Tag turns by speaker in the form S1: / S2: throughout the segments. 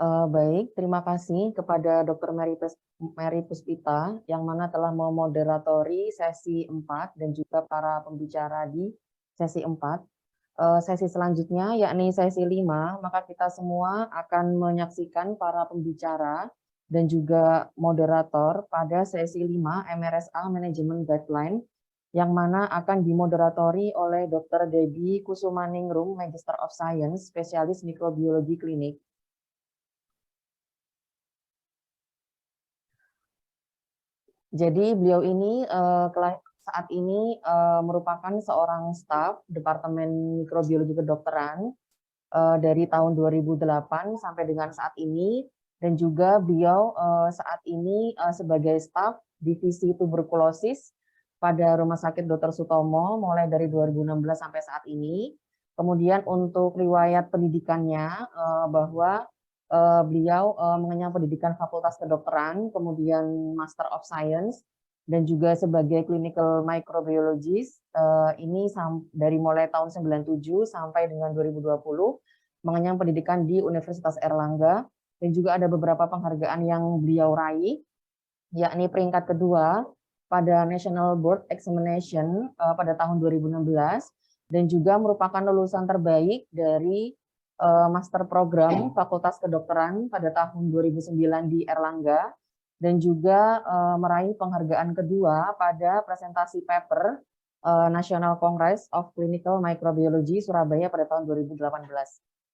S1: Baik, terima kasih kepada Dr. Mary Puspita yang mana telah memoderatori sesi 4 dan juga para pembicara di sesi 4. Sesi selanjutnya yakni sesi 5, maka kita semua akan menyaksikan para pembicara dan juga moderator pada sesi 5 MRSA Management Guideline yang mana akan dimoderatori oleh Dr. Debbie Kusumaningrum, Magister of Science, spesialis mikrobiologi klinik. Jadi beliau ini saat ini merupakan seorang staf Departemen Mikrobiologi Kedokteran dari tahun 2008 sampai dengan saat ini, dan juga beliau saat ini sebagai staf divisi tuberkulosis pada Rumah Sakit Dr. Sutomo mulai dari 2016 sampai saat ini. Kemudian untuk riwayat pendidikannya bahwa beliau mengenyam pendidikan Fakultas Kedokteran, kemudian Master of Science, dan juga sebagai clinical microbiologist. Ini dari mulai tahun 97 sampai dengan 2020 mengenyam pendidikan di Universitas Erlangga, dan juga ada beberapa penghargaan yang beliau raih, yakni peringkat kedua pada National Board Examination pada tahun 2016, dan juga merupakan lulusan terbaik dari Master Program Fakultas Kedokteran pada tahun 2009 di Erlangga, dan juga meraih penghargaan kedua pada presentasi paper National Congress of Clinical Microbiology Surabaya pada tahun 2018.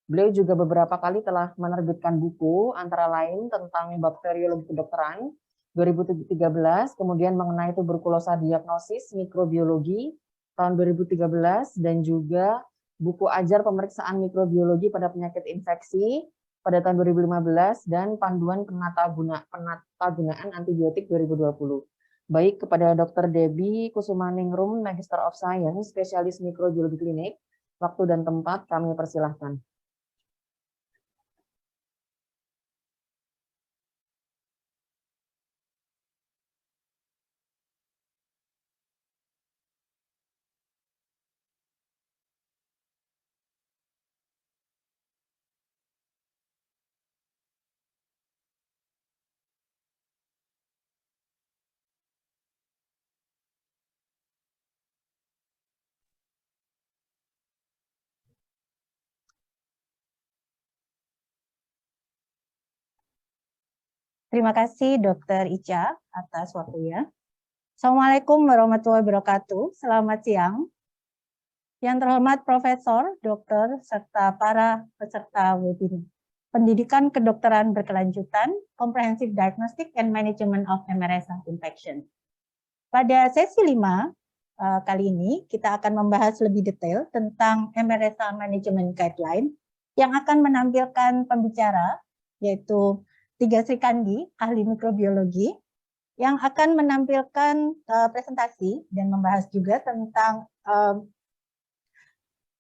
S1: Beliau juga beberapa kali telah menerbitkan buku, antara lain tentang bakteriologi kedokteran 2013, kemudian mengenai tuberkulosa diagnosis mikrobiologi tahun 2013, dan juga buku ajar pemeriksaan mikrobiologi pada penyakit infeksi pada tahun 2015, dan panduan penatagunaan antibiotik 2020. Baik, kepada Dr. Debbie Kusumaningrum, Magister of Science, spesialis mikrobiologi klinik, waktu dan tempat kami persilahkan.
S2: Terima kasih Dr. Ica atas waktunya. Assalamualaikum warahmatullahi wabarakatuh. Selamat siang. Yang terhormat Profesor, Dokter, serta para peserta webinar Pendidikan Kedokteran Berkelanjutan, Comprehensive Diagnostic and Management of MRSA Infection. Pada sesi 5 kali ini, kita akan membahas lebih detail tentang MRSA Management Guideline yang akan menampilkan pembicara, yaitu Tiga Sri Kandi, ahli mikrobiologi, yang akan menampilkan presentasi dan membahas juga tentang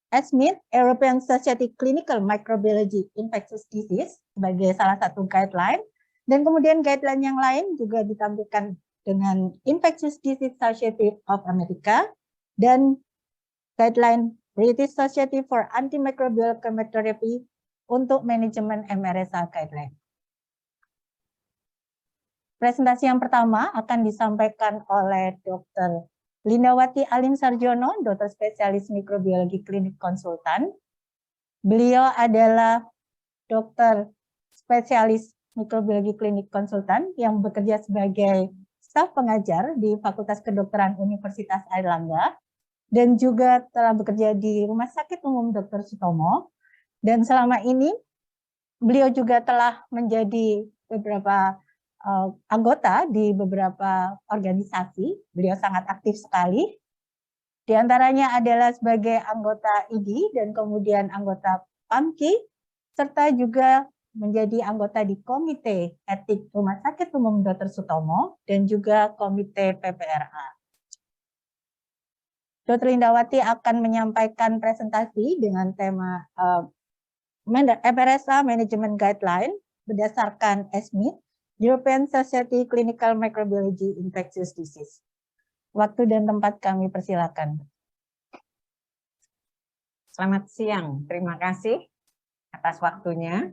S2: ESMID, European Society Clinical Microbiology Infectious Disease, sebagai salah satu guideline, dan kemudian guideline yang lain juga ditampilkan dengan Infectious Disease Society of America dan guideline British Society for Antimicrobial Chemotherapy untuk manajemen MRSA guideline. Presentasi yang pertama akan disampaikan oleh Dr. Lindawati Alim Sarjono, dokter spesialis mikrobiologi klinik konsultan. Beliau adalah dokter spesialis mikrobiologi klinik konsultan yang bekerja sebagai staf pengajar di Fakultas Kedokteran Universitas Airlangga dan juga telah bekerja di Rumah Sakit Umum Dr. Sutomo. Dan selama ini beliau juga telah menjadi beberapa anggota di beberapa organisasi. Beliau sangat aktif sekali. Di antaranya adalah sebagai anggota IDI dan kemudian anggota PAMKI, serta juga menjadi anggota di Komite Etik Rumah Sakit Umum Dr. Sutomo dan juga Komite PPRA. Dr. Lindawati akan menyampaikan presentasi dengan tema MRSA Management Guideline berdasarkan ESMID, European Society Clinical Microbiology Infectious Disease. Waktu dan tempat kami persilakan.
S3: Selamat siang, terima kasih atas waktunya.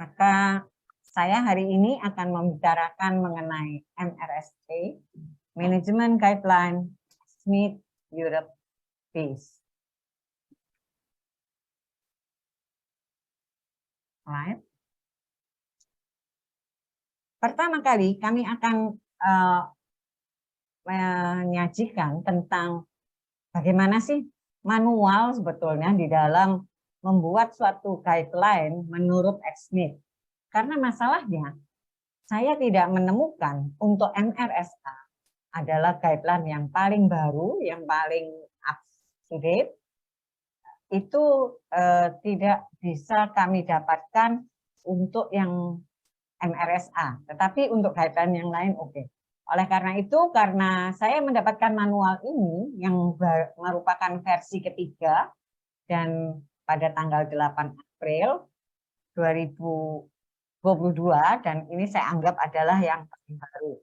S3: Maka saya hari ini akan membicarakan mengenai MRSA, Management Guideline Smith Europe Base. Right. Pertama kali kami akan menyajikan tentang bagaimana sih manual sebetulnya di dalam membuat suatu guideline menurut Smith. Karena masalahnya saya tidak menemukan untuk MRSA adalah guideline yang paling baru, yang paling up to date. Itu tidak bisa kami dapatkan untuk yang MRSA, tetapi untuk guideline yang lain oke. Oleh karena itu, karena saya mendapatkan manual ini yang merupakan versi ketiga dan pada tanggal 8 April 2022 dan ini saya anggap adalah yang paling baru.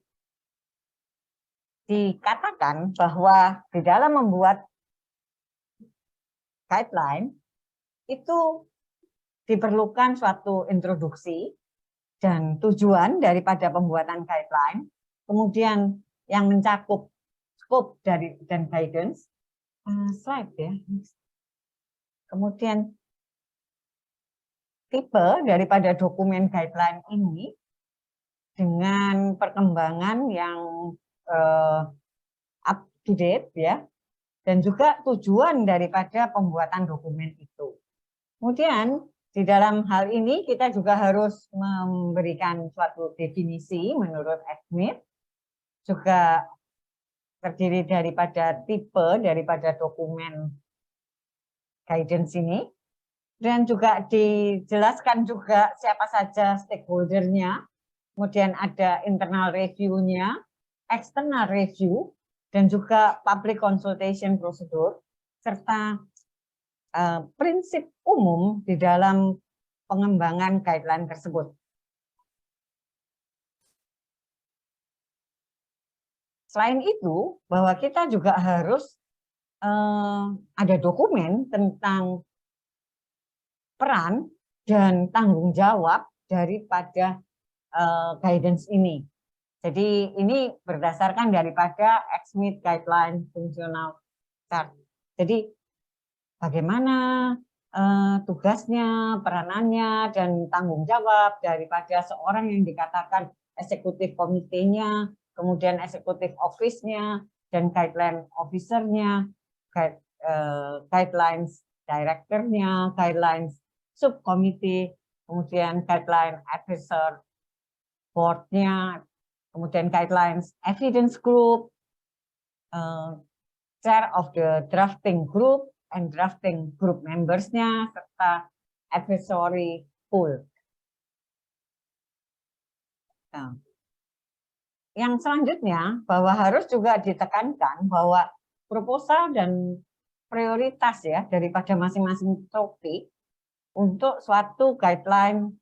S3: Dikatakan bahwa di dalam membuat guideline itu diperlukan suatu introduksi dan tujuan daripada pembuatan guideline, kemudian yang mencakup scope dari dan guidance, slide ya, kemudian tipe daripada dokumen guideline ini dengan perkembangan yang up to date ya, dan juga tujuan daripada pembuatan dokumen itu. Kemudian di dalam hal ini kita juga harus memberikan suatu definisi menurut Smith, juga terdiri daripada tipe daripada dokumen guidance ini, dan juga dijelaskan juga siapa saja stakeholder-nya, kemudian ada internal review-nya, external review, dan juga public consultation procedure, serta prinsip umum di dalam pengembangan guideline tersebut. Selain itu, bahwa kita juga harus ada dokumen tentang peran dan tanggung jawab daripada guidance ini. Jadi ini berdasarkan daripada Smith Guideline Functional Chart. Jadi bagaimana tugasnya, peranannya, dan tanggung jawab daripada seorang yang dikatakan eksekutif komitenya, kemudian eksekutif office-nya, dan guideline officer-nya, guidelines director-nya, guidelines subcommittee, kemudian guideline advisor board-nya, kemudian guidelines evidence group, chair of the drafting group, and drafting group members-nya, serta advisory pool. Nah, yang selanjutnya, bahwa harus juga ditekankan bahwa proposal dan prioritas ya daripada masing-masing topik untuk suatu guideline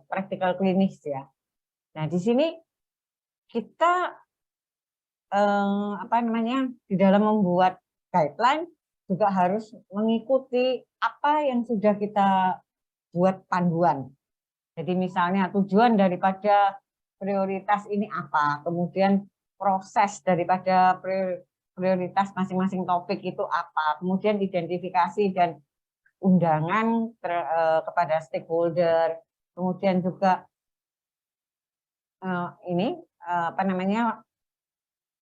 S3: practical klinis ya. Nah, di sini kita di dalam membuat guideline juga harus mengikuti apa yang sudah kita buat panduan. Jadi misalnya tujuan daripada prioritas ini apa, kemudian proses daripada prioritas masing-masing topik itu apa, kemudian identifikasi dan undangan kepada stakeholder, kemudian juga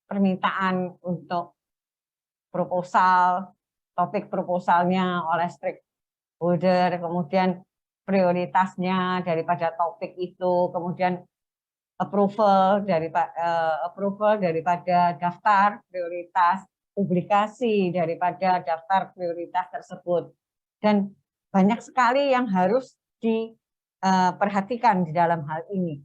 S3: permintaan untuk proposal, topik proposalnya oleh stakeholder, kemudian prioritasnya daripada topik itu, kemudian approval daripada daftar prioritas, publikasi daripada daftar prioritas tersebut, dan banyak sekali yang harus diperhatikan di dalam hal ini.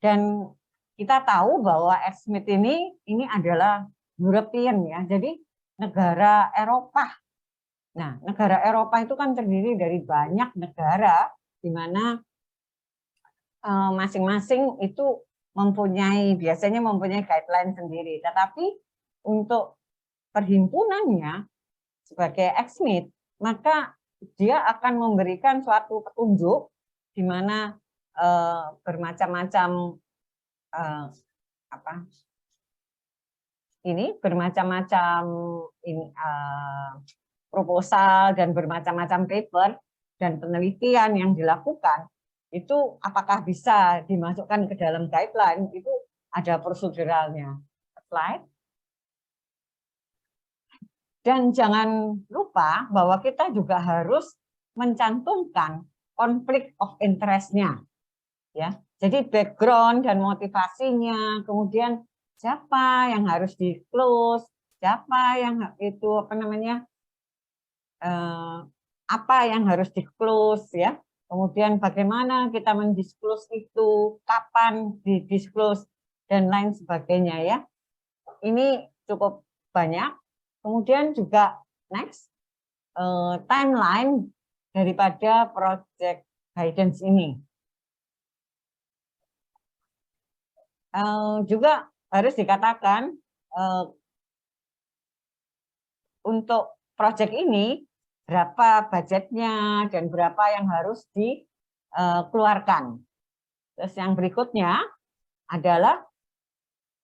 S3: Dan kita tahu bahwa Smith ini adalah European ya, jadi negara Eropa. Nah, negara Eropa itu kan terdiri dari banyak negara di mana masing-masing itu biasanya mempunyai guideline sendiri. Tetapi untuk perhimpunannya sebagai Smith, maka dia akan memberikan suatu petunjuk di mana bermacam-macam bermacam-macam proposal dan bermacam-macam paper dan penelitian yang dilakukan itu apakah bisa dimasukkan ke dalam guideline, itu ada proseduralnya. Slide. Dan jangan lupa bahwa kita juga harus mencantumkan konflik of interest-nya. Ya. Jadi background dan motivasinya, kemudian siapa yang harus di-close, siapa yang itu apa yang harus di-close ya. Kemudian bagaimana kita mendisclose itu, kapan di-disclose dan lain sebagainya ya. Ini cukup banyak. Kemudian juga next timeline daripada project guidance ini. Juga harus dikatakan untuk project ini berapa budgetnya dan berapa yang harus dikeluarkan. Terus yang berikutnya adalah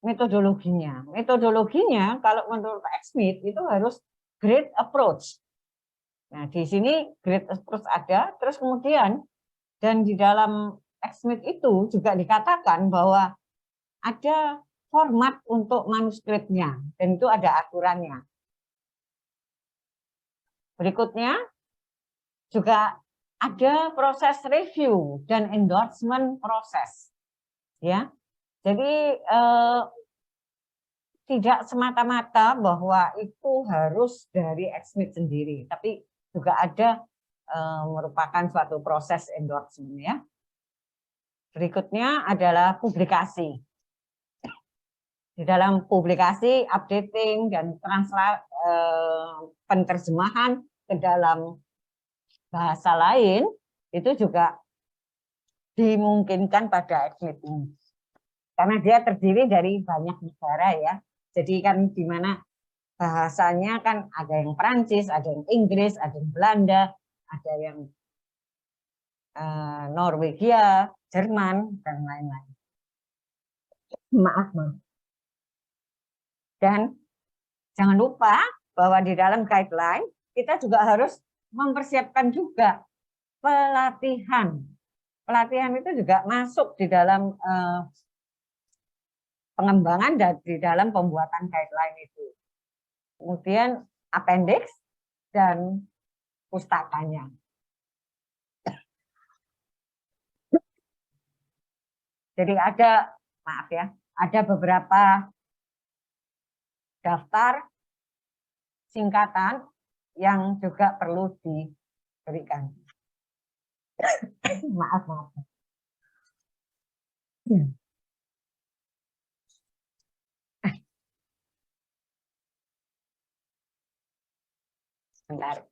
S3: metodologinya. Metodologinya kalau menurut XMIT itu harus great approach. Nah, di sini great approach ada, terus kemudian dan di dalam XMIT itu juga dikatakan bahwa ada format untuk manuskripnya dan itu ada aturannya. Berikutnya juga ada proses review dan endorsement proses. Ya. Jadi tidak semata-mata bahwa itu harus dari XMIT sendiri, tapi juga ada merupakan suatu proses endorsement ya. Berikutnya adalah publikasi. Di dalam publikasi, updating dan penerjemahan ke dalam bahasa lain itu juga dimungkinkan pada XMIT ini. Karena dia terdiri dari banyak negara ya. Jadi kan di mana bahasanya kan ada yang Perancis, ada yang Inggris, ada yang Belanda, ada yang Norwegia, Jerman, dan lain-lain. Maaf. Dan jangan lupa bahwa di dalam guideline kita juga harus mempersiapkan juga pelatihan. Pelatihan itu juga masuk di dalam pengembangan dan di dalam pembuatan guideline itu. Kemudian appendix dan pustakanya. Jadi ada, maaf ya, ada beberapa daftar singkatan yang juga perlu diberikan. Maaf. Bentar.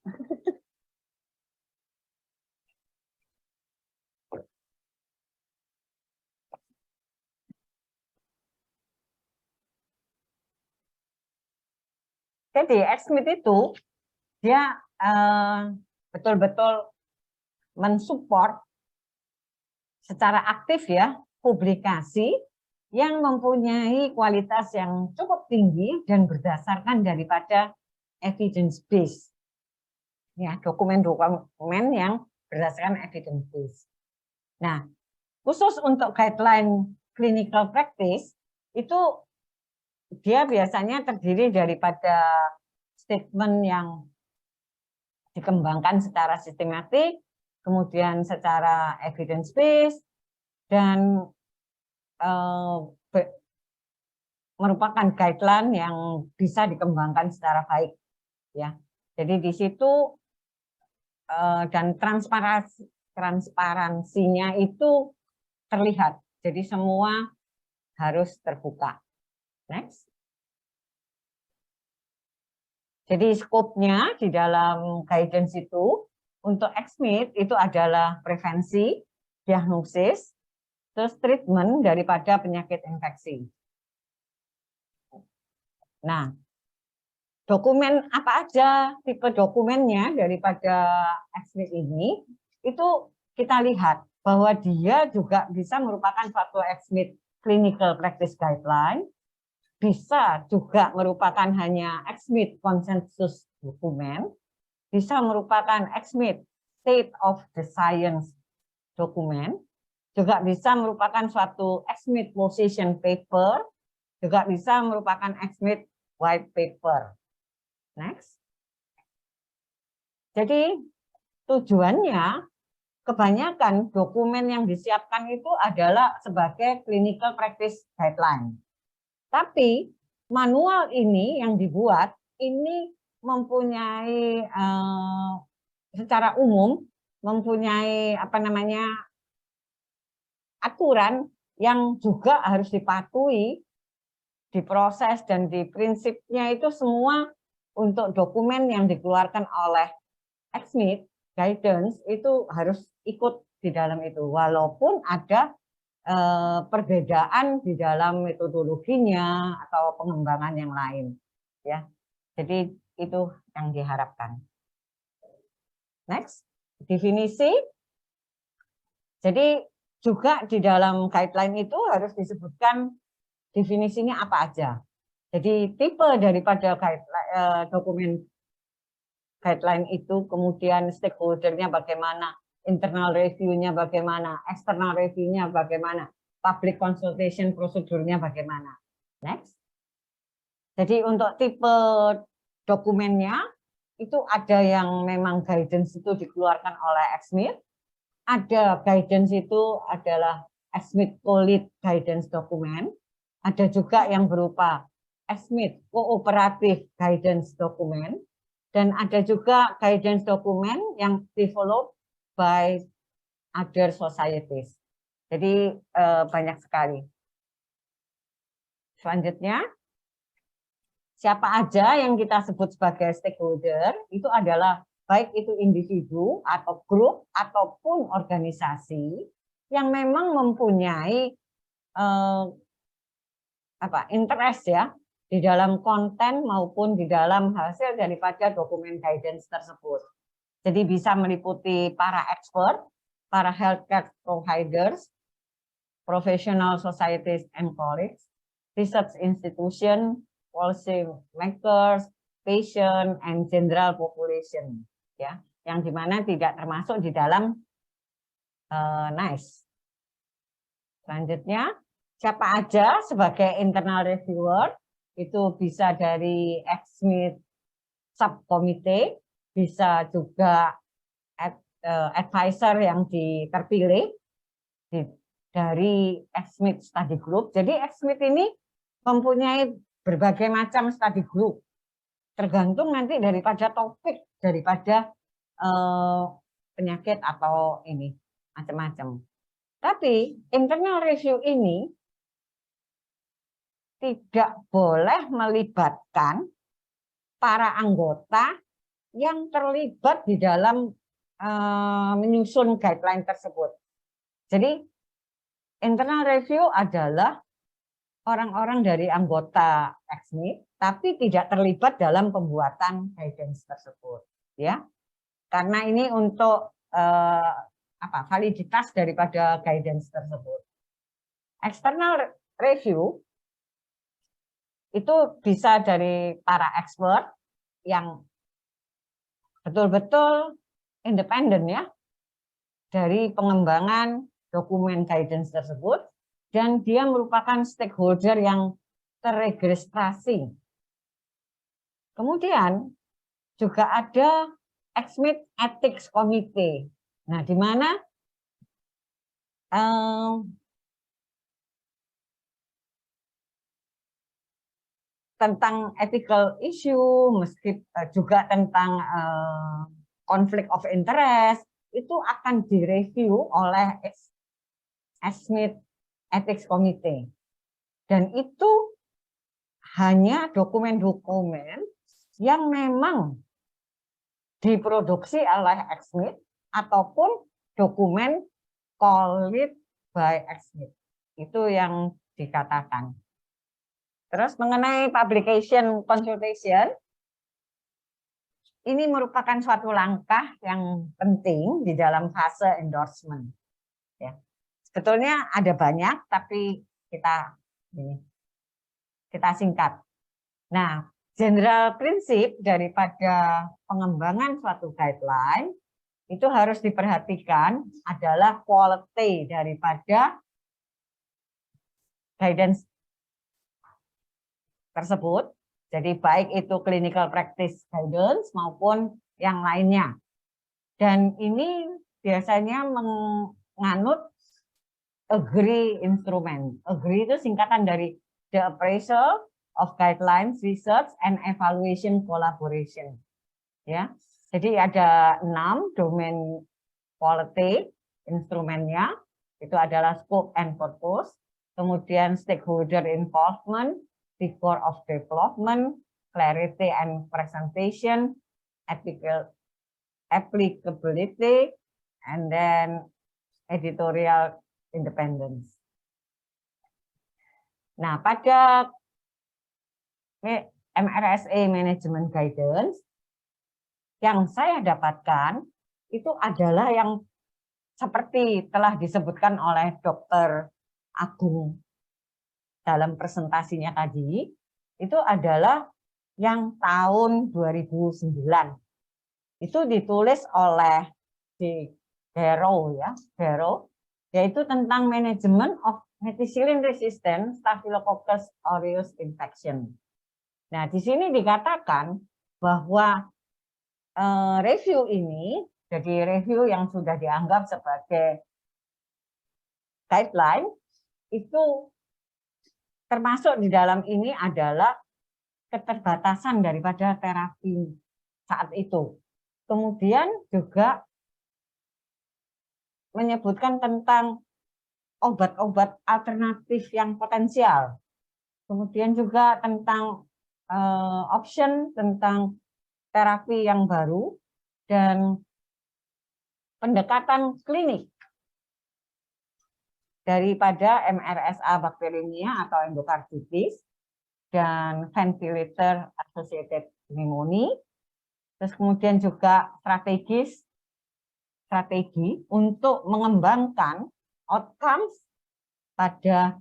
S3: Jadi XMIT itu dia betul-betul mensupport secara aktif ya publikasi yang mempunyai kualitas yang cukup tinggi dan berdasarkan daripada evidence base. Ya, dokumen-dokumen yang berdasarkan evidence base. Nah, khusus untuk guideline clinical practice itu dia biasanya terdiri daripada statement yang dikembangkan secara sistematik, kemudian secara evidence base, dan merupakan guideline yang bisa dikembangkan secara baik. Ya, jadi di situ dan transparansinya itu terlihat. Jadi semua harus terbuka. Next. Jadi skopnya di dalam guidance itu untuk XMIT itu adalah prevensi, diagnosis, terus treatment daripada penyakit infeksi. Nah, dokumen apa aja tipe dokumennya daripada XMIT ini itu kita lihat bahwa dia juga bisa merupakan suatu XMIT Clinical Practice Guideline, bisa juga merupakan hanya XMIT Consensus Dokumen, bisa merupakan XMIT State of the Science Dokumen, juga bisa merupakan suatu XMIT Position Paper, juga bisa merupakan XMIT White Paper. Next. Jadi tujuannya kebanyakan dokumen yang disiapkan itu adalah sebagai Clinical Practice Guideline. Tapi manual ini yang dibuat ini mempunyai secara umum mempunyai aturan yang juga harus dipatuhi, diproses dan di prinsipnya itu semua untuk dokumen yang dikeluarkan oleh XMIT guidance itu harus ikut di dalam itu, walaupun ada perbedaan di dalam metodologinya atau pengembangan yang lain, ya. Jadi itu yang diharapkan. Next, definisi. Jadi juga di dalam guideline itu harus disebutkan definisinya apa aja. Jadi tipe daripada dokumen guideline itu, kemudian stakeholder-nya bagaimana, internal review-nya bagaimana, external review-nya bagaimana, public consultation prosedurnya bagaimana. Next. Jadi untuk tipe dokumennya itu ada yang memang guidance itu dikeluarkan oleh XMIT, ada guidance itu adalah XMIT Co-Lead Guidance Dokumen, ada juga yang berupa XMIT Cooperative Guidance Dokumen, dan ada juga guidance dokumen yang developed by other societies. Jadi banyak sekali. Selanjutnya, siapa aja yang kita sebut sebagai stakeholder itu adalah baik itu individu atau grup ataupun organisasi yang memang mempunyai interest ya di dalam konten maupun di dalam hasil daripada dokumen guidance tersebut. Jadi bisa meliputi para expert, para healthcare providers, professional societies and colleagues, research institution, policy makers, patient, and general population, ya, yang dimana tidak termasuk di dalam NICE. Selanjutnya, siapa aja sebagai internal reviewer itu bisa dari XMIT subcommittee, bisa juga advisor yang terpilih dari XMIT study group. Jadi XMIT ini mempunyai berbagai macam study group, tergantung nanti daripada topik, daripada penyakit atau ini macam-macam. Tapi internal review ini tidak boleh melibatkan para anggota yang terlibat di dalam menyusun guideline tersebut. Jadi internal review adalah orang-orang dari anggota XMIT, tapi tidak terlibat dalam pembuatan guidance tersebut, ya. Karena ini untuk validitas daripada guidance tersebut. External review itu bisa dari para expert yang betul-betul independen ya dari pengembangan dokumen guidance tersebut, dan dia merupakan stakeholder yang terregistrasi. Kemudian juga ada XMIT Ethics Committee. Nah, di mana tentang ethical issue, meski juga tentang conflict of interest, itu akan direview oleh XMIT Ethics Committee. Dan itu hanya dokumen-dokumen yang memang diproduksi oleh XMIT ataupun dokumen co-lead by XMIT. Itu yang dikatakan. Terus mengenai publication consultation, ini merupakan suatu langkah yang penting di dalam fase endorsement. Ya. Sebetulnya ada banyak, tapi kita singkat. Nah, general prinsip daripada pengembangan suatu guideline itu harus diperhatikan adalah quality daripada guidance tersebut. Jadi baik itu clinical practice guidance maupun yang lainnya. Dan ini biasanya menganut agree instrument. Agree itu singkatan dari the appraisal of guidelines, research, and evaluation collaboration. Ya, jadi ada 6 domain quality instrumennya. Itu adalah scope and purpose, kemudian stakeholder involvement, rigor of development, clarity and presentation, applicability, and then editorial independence. Nah, pada MRSA Management Guidance yang saya dapatkan itu adalah yang seperti telah disebutkan oleh Dr. Agung dalam presentasinya tadi, itu adalah yang tahun 2009. Itu ditulis oleh di Barrow, ya, Barrow, yaitu tentang Management of Methicillin Resistant Staphylococcus aureus Infection. Nah, di sini dikatakan bahwa review ini, jadi review yang sudah dianggap sebagai guideline, itu termasuk di dalam ini adalah keterbatasan daripada terapi saat itu. Kemudian juga menyebutkan tentang obat-obat alternatif yang potensial. Kemudian juga tentang option tentang terapi yang baru dan pendekatan klinik daripada MRSA bacteremia atau endokarditis dan ventilator associated pneumonia. Terus kemudian juga strategi untuk mengembangkan outcomes pada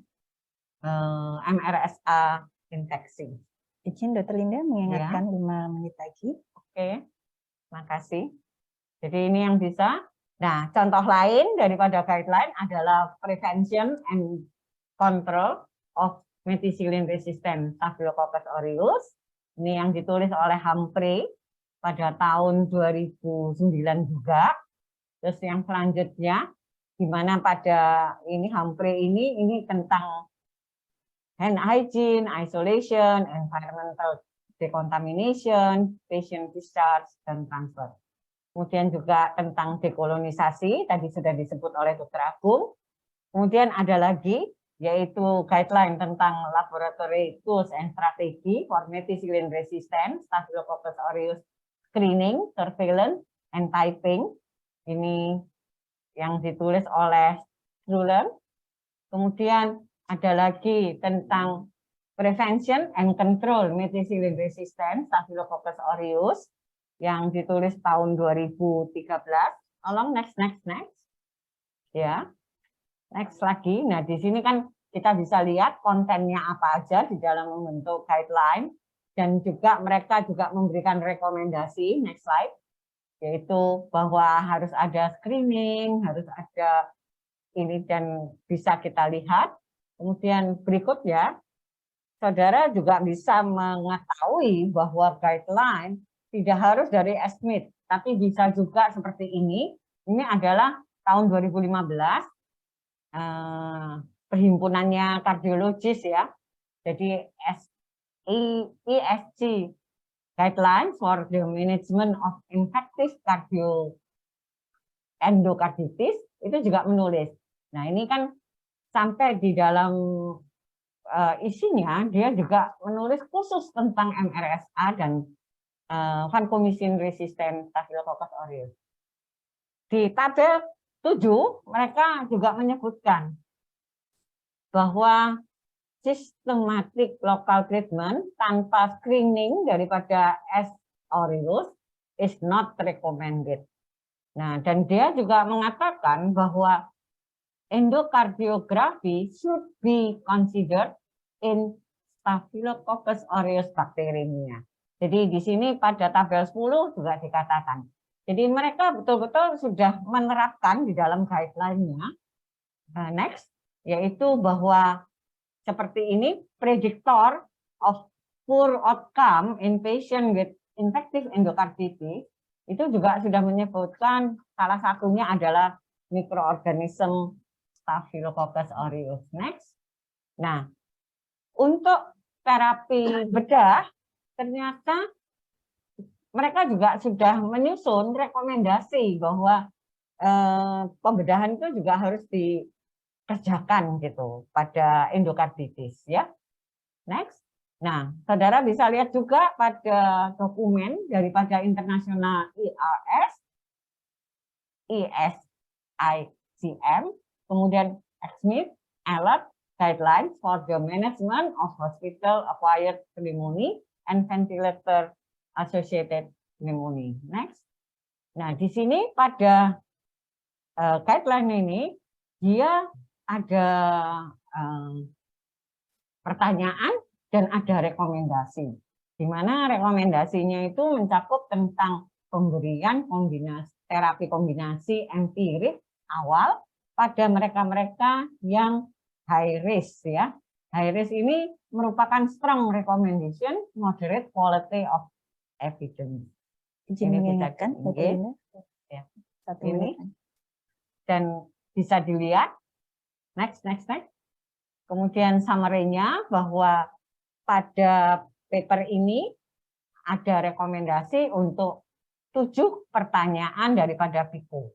S3: MRSA infeksi.
S2: Izin Dr. Linda mengingatkan 5 menit lagi.
S3: Oke, makasih. Jadi ini yang bisa. Nah, contoh lain daripada guideline adalah prevention and control of methicillin resistant Staphylococcus aureus. Ini yang ditulis oleh Humphrey pada tahun 2009 juga. Terus yang selanjutnya, di mana pada ini Humphrey ini tentang hand hygiene, isolation, environmental decontamination, patient discharge, dan transfer. Kemudian juga tentang dekolonisasi, tadi sudah disebut oleh Dr. Agung. Kemudian ada lagi, yaitu guideline tentang laboratory tools and strategy for methicillin resistant Staphylococcus aureus screening, surveillance, and typing. Ini yang ditulis oleh Struller. Kemudian ada lagi tentang prevention and control methicillin resistant Staphylococcus aureus yang ditulis tahun 2013. Tolong next. Ya. Next lagi. Nah, di sini kan kita bisa lihat kontennya apa aja di dalam membentuk guideline dan juga mereka juga memberikan rekomendasi. Next slide. Yaitu bahwa harus ada screening, harus ada ini dan bisa kita lihat. Kemudian berikutnya, saudara juga bisa mengetahui bahwa guideline tidak harus dari ESCMID, tapi bisa juga seperti ini. Ini adalah tahun 2015, perhimpunannya kardiologis ya. Jadi ESC, Guidelines for the Management of Infective Endocarditis, itu juga menulis. Nah ini kan sampai di dalam isinya dia juga menulis khusus tentang MRSA dan vancomycin resistant Staphylococcus aureus. Di tabel 7 mereka juga menyebutkan bahwa systematic local treatment tanpa screening daripada S. aureus is not recommended. Nah, dan dia juga mengatakan bahwa endocardiography should be considered in Staphylococcus aureus bacteremia. Jadi di sini pada tabel 10 juga dikatakan. Jadi mereka betul-betul sudah menerapkan di dalam guideline-nya. Next, yaitu bahwa seperti ini, predictor of poor outcome in patient with infective endocarditis, itu juga sudah menyebutkan salah satunya adalah mikroorganisme Staphylococcus aureus. Next. Nah, untuk terapi bedah, ternyata mereka juga sudah menyusun rekomendasi bahwa pembedahan itu juga harus dikerjakan gitu pada endokarditis ya. Next. Nah, saudara bisa lihat juga pada dokumen daripada internasional ESICM, kemudian ECCMID, ALERT, Guidelines for the Management of Hospital Acquired Pneumonia and Ventilator Associated Pneumonia. Next. Nah, di sini pada guideline ini dia ada pertanyaan dan ada rekomendasi. Di mana rekomendasinya itu mencakup tentang pemberian terapi kombinasi empirik awal pada mereka-mereka yang high risk ya. High risk ini merupakan strong recommendation, moderate quality of evidence.
S2: Izin
S3: Ini
S2: mengingatkan
S3: ini. Ya.
S2: Satu
S3: Ini.
S2: menit.
S3: Dan bisa dilihat. Next. Kemudian summary-nya bahwa pada paper ini ada rekomendasi untuk 7 pertanyaan daripada PICO.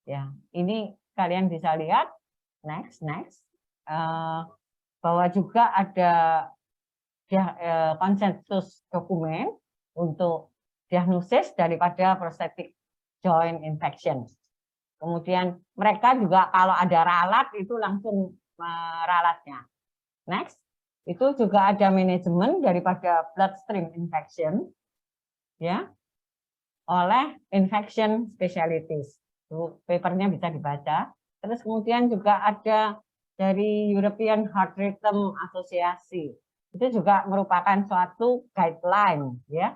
S3: Ya, ini kalian bisa lihat. Next. Bahwa juga ada konsensus dokumen untuk diagnosis daripada prosthetic joint infection. Kemudian mereka juga kalau ada ralat itu langsung meralatnya. Next, itu juga ada manajemen daripada bloodstream infection ya oleh infection specialties. Itu papernya bisa dibaca. Terus kemudian juga ada dari European Heart Rhythm Association. Itu juga merupakan suatu guideline ya.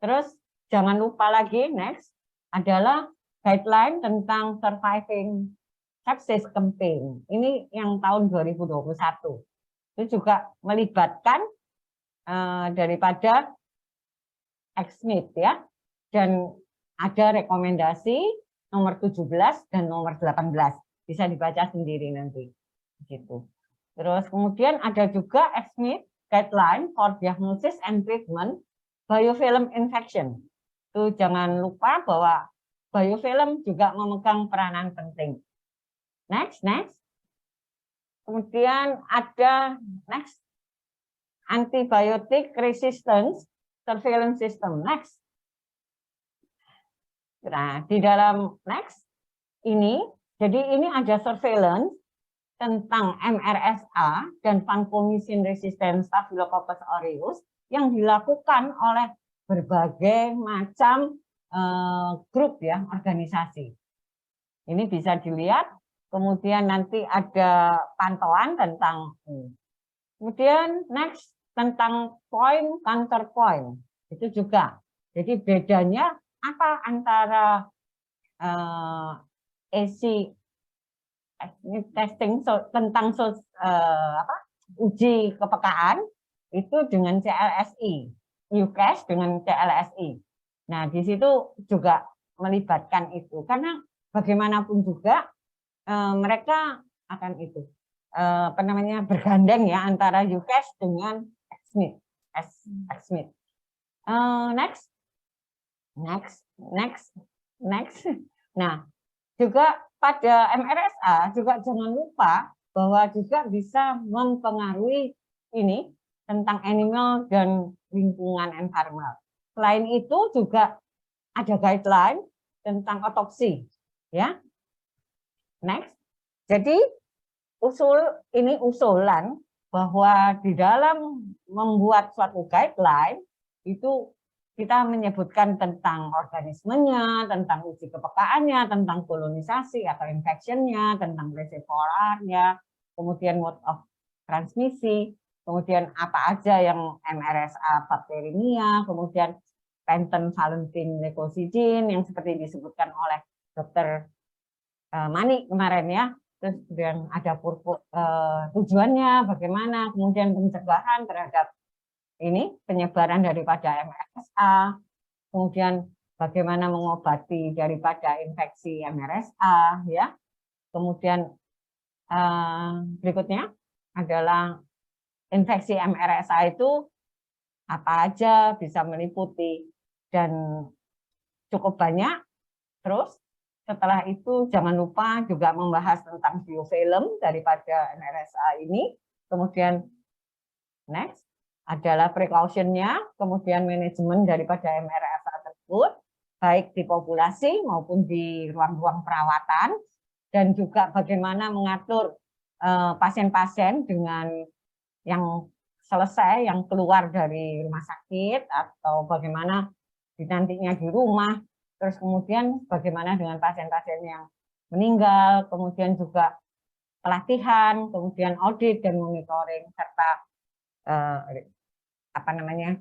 S3: Terus jangan lupa lagi next adalah guideline tentang surviving sepsis campaign. Ini yang tahun 2021. Itu juga melibatkan daripada ECCMID ya. Dan ada rekomendasi nomor 17 dan nomor 18. Bisa dibaca sendiri nanti. Gitu. Terus kemudian ada juga ECCMID guideline for diagnosis and treatment biofilm infection. Itu jangan lupa bahwa biofilm juga memegang peranan penting. Next. Kemudian ada next antibiotic resistance surveillance system. Next. Nah, di dalam next ini, jadi ini ada surveillance tentang MRSA dan vancomycin resistant Staphylococcus aureus yang dilakukan oleh berbagai macam grup ya, organisasi. Ini bisa dilihat, kemudian nanti ada pantauan tentang kemudian next tentang point counterpoint itu juga. Jadi bedanya apa antara testing tentang uji kepekaan itu dengan CLSI, UCAS dengan CLSI. Nah, di situ juga melibatkan itu karena bagaimanapun juga mereka akan itu bergandeng ya antara UCAS dengan ECCMID. Next. Nah, juga pada MRSA juga jangan lupa bahwa juga bisa mempengaruhi ini tentang animal dan lingkungan environment. Selain itu juga ada guideline tentang otopsi, ya. Next. Jadi usulan bahwa di dalam membuat suatu guideline itu kita menyebutkan tentang organismenya, tentang uji kepekaannya, tentang kolonisasi atau infectionnya, tentang reservoirnya, kemudian mode of transmisi, kemudian apa aja yang MRSA bakteriemia, kemudian penton valentin leukosidin yang seperti disebutkan oleh Dr. Mani kemarin ya. Terus kemudian ada tujuannya bagaimana, kemudian pencegahan terhadap ini penyebaran daripada MRSA, kemudian bagaimana mengobati daripada infeksi MRSA ya. Kemudian berikutnya adalah infeksi MRSA itu apa aja bisa meliputi dan cukup banyak. Terus setelah itu jangan lupa juga membahas tentang biofilm daripada MRSA ini. Kemudian next adalah precaution-nya, kemudian manajemen daripada MRSA tersebut, baik di populasi maupun di ruang-ruang perawatan, dan juga bagaimana mengatur pasien-pasien dengan yang selesai, yang keluar dari rumah sakit, atau bagaimana nantinya di rumah, terus kemudian bagaimana dengan pasien-pasien yang meninggal, kemudian juga pelatihan, kemudian audit dan monitoring, serta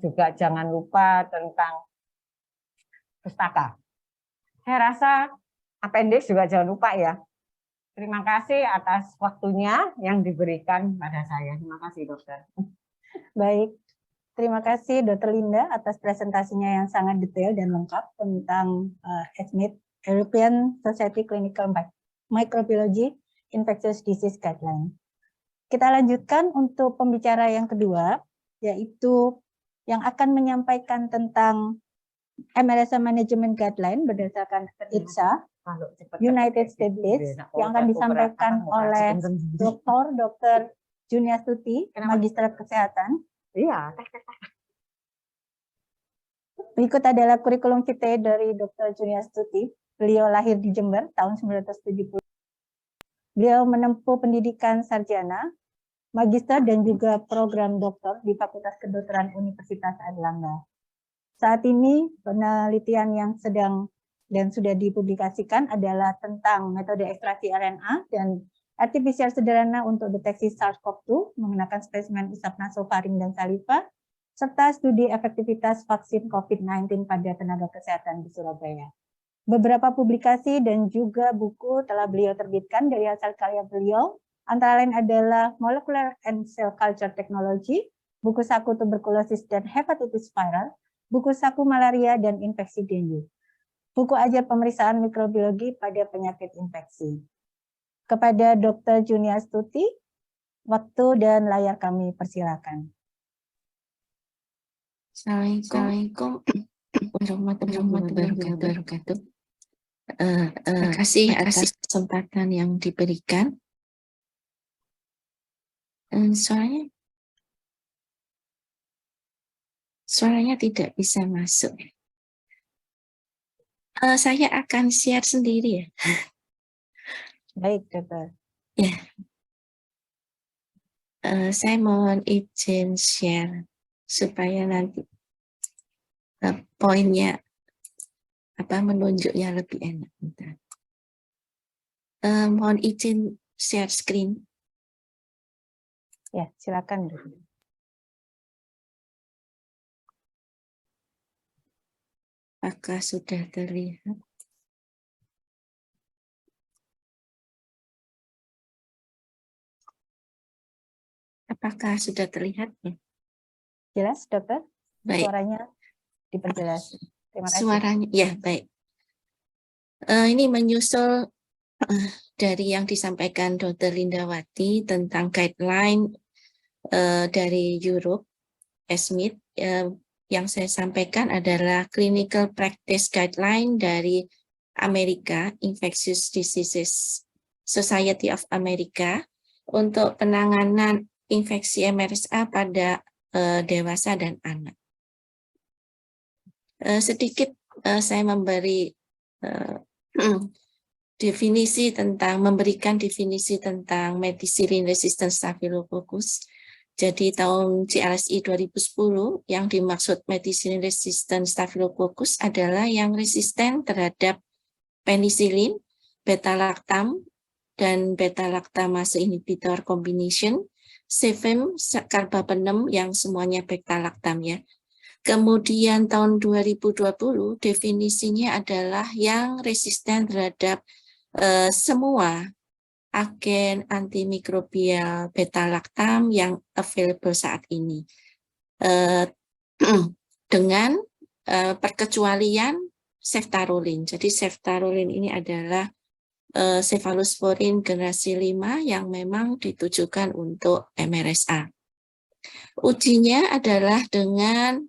S3: juga jangan lupa tentang pustaka. Saya rasa appendix juga jangan lupa ya. Terima kasih atas waktunya yang diberikan pada saya. Terima kasih dokter.
S2: Baik, terima kasih Dr. Linda atas presentasinya yang sangat detail dan lengkap tentang ESMID, European Society Clinical Microbiology Infectious Disease Guideline. Kita lanjutkan untuk pembicara yang kedua, yaitu yang akan menyampaikan tentang MRSA Management Guideline berdasarkan ITSA, United States List, yang akan disampaikan oleh Dr. Junia Stuti, Magister Kesehatan.
S3: Iya.
S2: Berikut adalah kurikulum vitae dari Dr. Junia Stuti. Beliau lahir di Jember tahun 1970. Beliau menempuh pendidikan sarjana, magister dan juga program doktor di Fakultas Kedokteran Universitas Airlangga. Saat ini penelitian yang sedang dan sudah dipublikasikan adalah tentang metode ekstraksi RNA dan RT-PCR sederhana untuk deteksi SARS-CoV-2 menggunakan spesimen isap nasofaring dan saliva, serta studi efektivitas vaksin COVID-19 pada tenaga kesehatan di Surabaya. Beberapa publikasi dan juga buku telah beliau terbitkan dari hasil karya beliau, antara lain adalah Molecular and Cell Culture Technology, buku saku tuberkulosis dan hepatitis viral, buku saku malaria dan infeksi dengue, buku ajar pemeriksaan mikrobiologi pada penyakit infeksi. Kepada Dr. Junia Stuti, waktu dan layar kami persilakan.
S4: Assalamualaikum warahmatullahi wabarakatuh. Terima kasih atas kesempatan yang diberikan. Suaranya tidak bisa masuk. Saya akan share sendiri ya.
S2: Baik, dokter.
S4: Ya. Saya mohon izin share supaya nanti poinnya menunjuknya lebih enak. Mohon izin share screen.
S2: Ya, silakan, dokter.
S4: Apakah sudah terlihat? Apakah sudah terlihat?
S2: Jelas, dokter?
S4: Baik.
S2: Suaranya diperjelas. Terima kasih.
S4: Suaranya, ya baik. Ini menyusul dari yang disampaikan Dr. Lindawati tentang guideline dari Europe, ESMID. Yang saya sampaikan adalah Clinical Practice Guideline dari Amerika, Infectious Diseases Society of America, untuk penanganan infeksi MRSA pada dewasa dan anak. Sedikit saya memberi memberikan definisi tentang methicillin resistant Staphylococcus. Jadi tahun CLSI 2010 yang dimaksud medicine resistant staphylococcus adalah yang resisten terhadap penisilin, beta-lactam, dan beta-lactamase inhibitor combination, sevem, carbapenem yang semuanya beta-lactam ya. Kemudian tahun 2020 definisinya adalah yang resisten terhadap semua agen antimikrobial beta-lactam yang available saat ini. Dengan perkecualian ceftaroline. Jadi ceftaroline ini adalah cephalosporin generasi 5 yang memang ditujukan untuk MRSA. Ujinya adalah dengan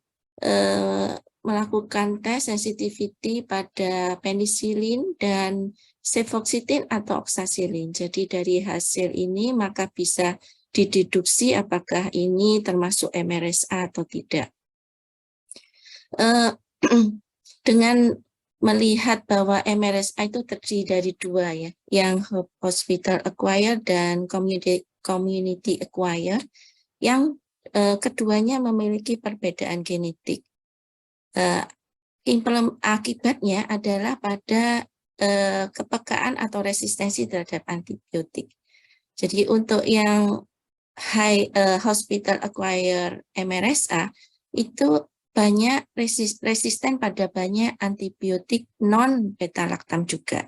S4: melakukan tes sensitivity pada penisilin dan cefoxitin atau oxacillin. Jadi dari hasil ini maka bisa dideduksi apakah ini termasuk MRSA atau tidak. Dengan melihat bahwa MRSA itu terdiri dari dua ya, yang hospital acquired dan community acquired, yang keduanya memiliki perbedaan genetik. Akibatnya adalah pada kepekaan atau resistensi terhadap antibiotik. Jadi untuk yang hospital acquired MRSA itu banyak resisten pada banyak antibiotik non beta-lactam juga.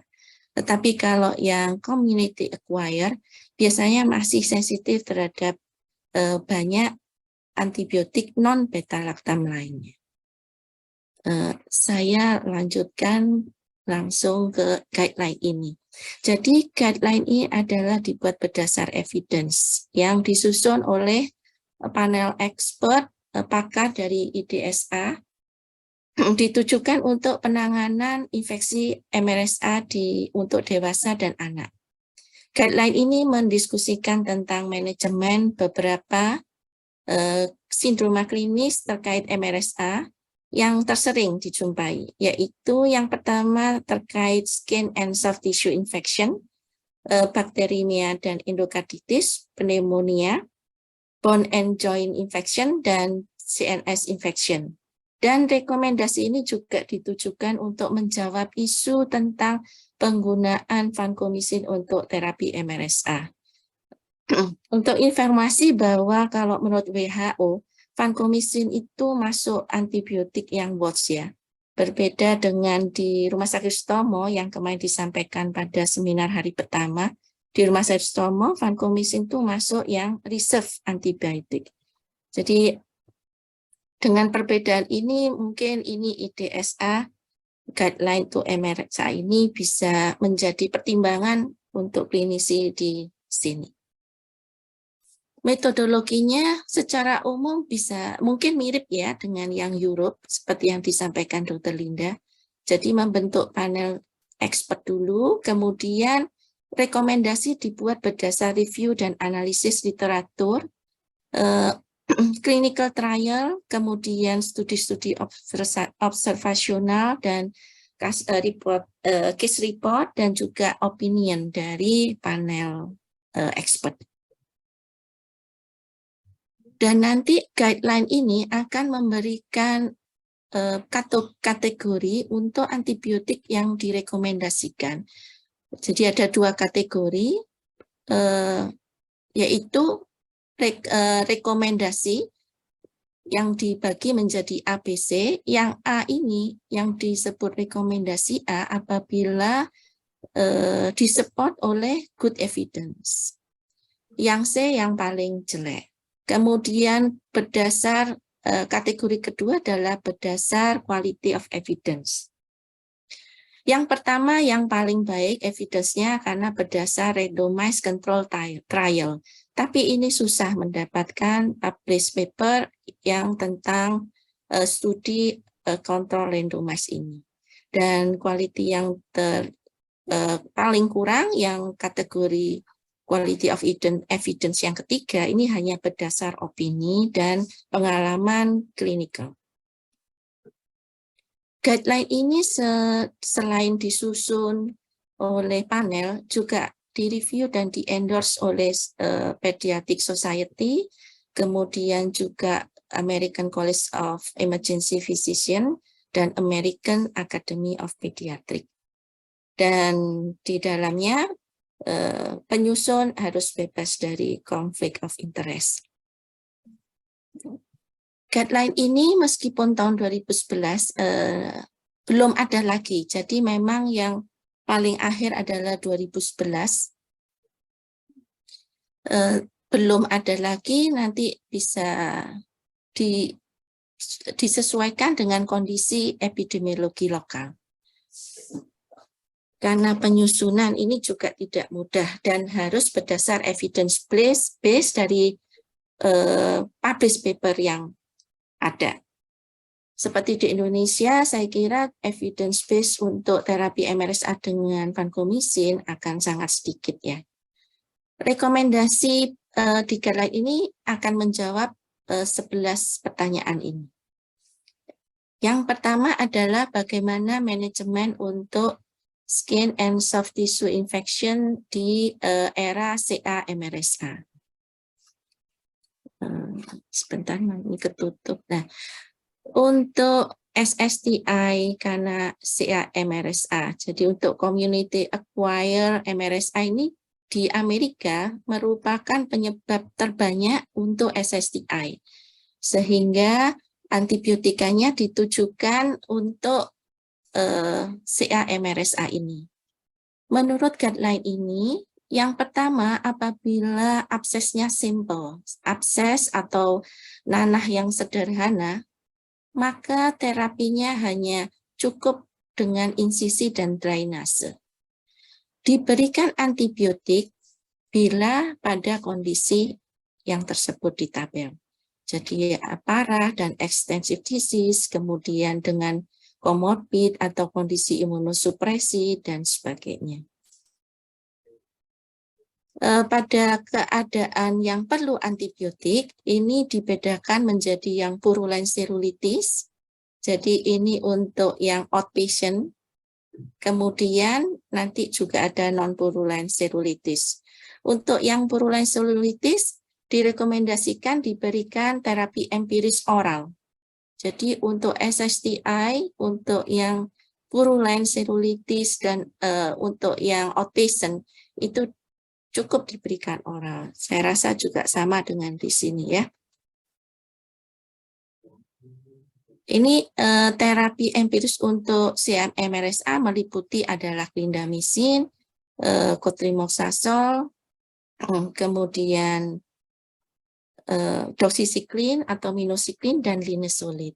S4: Tetapi kalau yang community acquired biasanya masih sensitif terhadap banyak antibiotik non beta-lactam lainnya. Saya lanjutkan langsung ke guideline ini. Jadi guideline ini adalah dibuat berdasar evidence yang disusun oleh panel expert pakar dari IDSA ditujukan untuk penanganan infeksi MRSA untuk dewasa dan anak. Guideline ini mendiskusikan tentang manajemen beberapa sindroma klinis terkait MRSA yang tersering dijumpai, yaitu yang pertama terkait skin and soft tissue infection, bakterimia dan endokarditis, pneumonia, bone and joint infection, dan CNS infection. Dan rekomendasi ini juga ditujukan untuk menjawab isu tentang penggunaan vancomycin untuk terapi MRSA. Untuk informasi bahwa kalau menurut WHO, vancomycin itu masuk antibiotik yang WATS ya. Berbeda dengan di Rumah Sakit Sutomo yang kemarin disampaikan pada seminar hari pertama, di Rumah Sakit Sutomo vancomycin itu masuk yang reserve antibiotik. Jadi dengan perbedaan ini mungkin ini IDSA guideline to MRSA ini bisa menjadi pertimbangan untuk klinisi di sini. Metodologinya secara umum bisa mungkin mirip ya dengan yang Europe seperti yang disampaikan Dr. Linda. Jadi membentuk panel expert dulu, kemudian rekomendasi dibuat berdasar review dan analisis literatur, clinical trial, kemudian studi-studi observasional dan case report dan juga opinion dari panel expert. Dan nanti guideline ini akan memberikan kategori untuk antibiotik yang direkomendasikan. Jadi ada dua kategori, yaitu rekomendasi yang dibagi menjadi ABC. Yang A ini yang disebut rekomendasi A apabila disupport oleh good evidence. Yang C yang paling jelek. Kemudian berdasar kategori kedua adalah berdasar quality of evidence. Yang pertama yang paling baik evidence-nya karena berdasar randomized control trial. Tapi ini susah mendapatkan published paper yang tentang studi kontrol randomized ini. Dan quality yang paling kurang yang kategori quality of evidence yang ketiga ini hanya berdasar opini dan pengalaman klinikal. Guideline ini selain disusun oleh panel juga direview dan di-endorse oleh Pediatric Society, kemudian juga American College of Emergency Physician, dan American Academy of Pediatrics. Dan di dalamnya penyusun harus bebas dari conflict of interest. Guideline ini meskipun tahun 2011 belum ada lagi, jadi memang yang paling akhir adalah 2011. Belum ada lagi, nanti bisa disesuaikan dengan kondisi epidemiologi lokal. Karena penyusunan ini juga tidak mudah dan harus berdasar evidence base dari published paper yang ada. Seperti di Indonesia, saya kira evidence base untuk terapi MRSA dengan vancomycin akan sangat sedikit ya. Rekomendasi di guideline ini akan menjawab 11 pertanyaan ini. Yang pertama adalah bagaimana manajemen untuk skin and soft tissue infection di era CA-MRSA. Sebentar, ini ketutup. Nah, untuk SSTI karena CA-MRSA, jadi untuk community acquired MRSA ini di Amerika merupakan penyebab terbanyak untuk SSTI, sehingga antibiotikanya ditujukan untuk CA-MRSA ini. Menurut guideline ini, yang pertama apabila absesnya simple, abses atau nanah yang sederhana, maka terapinya hanya cukup dengan insisi dan drainase. Diberikan antibiotik bila pada kondisi yang tersebut di tabel. Jadi parah dan extensive disease, kemudian dengan komorbid atau kondisi imunosupresi dan sebagainya. Pada keadaan yang perlu antibiotik, ini dibedakan menjadi yang purulent serulitis. Jadi ini untuk yang outpatient. Kemudian nanti juga ada non-purulent serulitis. Untuk yang purulent serulitis direkomendasikan diberikan terapi empiris oral. Jadi untuk SSTI, untuk yang purulent serulitis dan untuk yang outpatient itu cukup diberikan oral. Saya rasa juga sama dengan di sini ya. Ini terapi empiris untuk CA-MRSA meliputi adalah clindamycin, cotrimoxazole, kemudian doxycycline atau minocycline dan linezolid.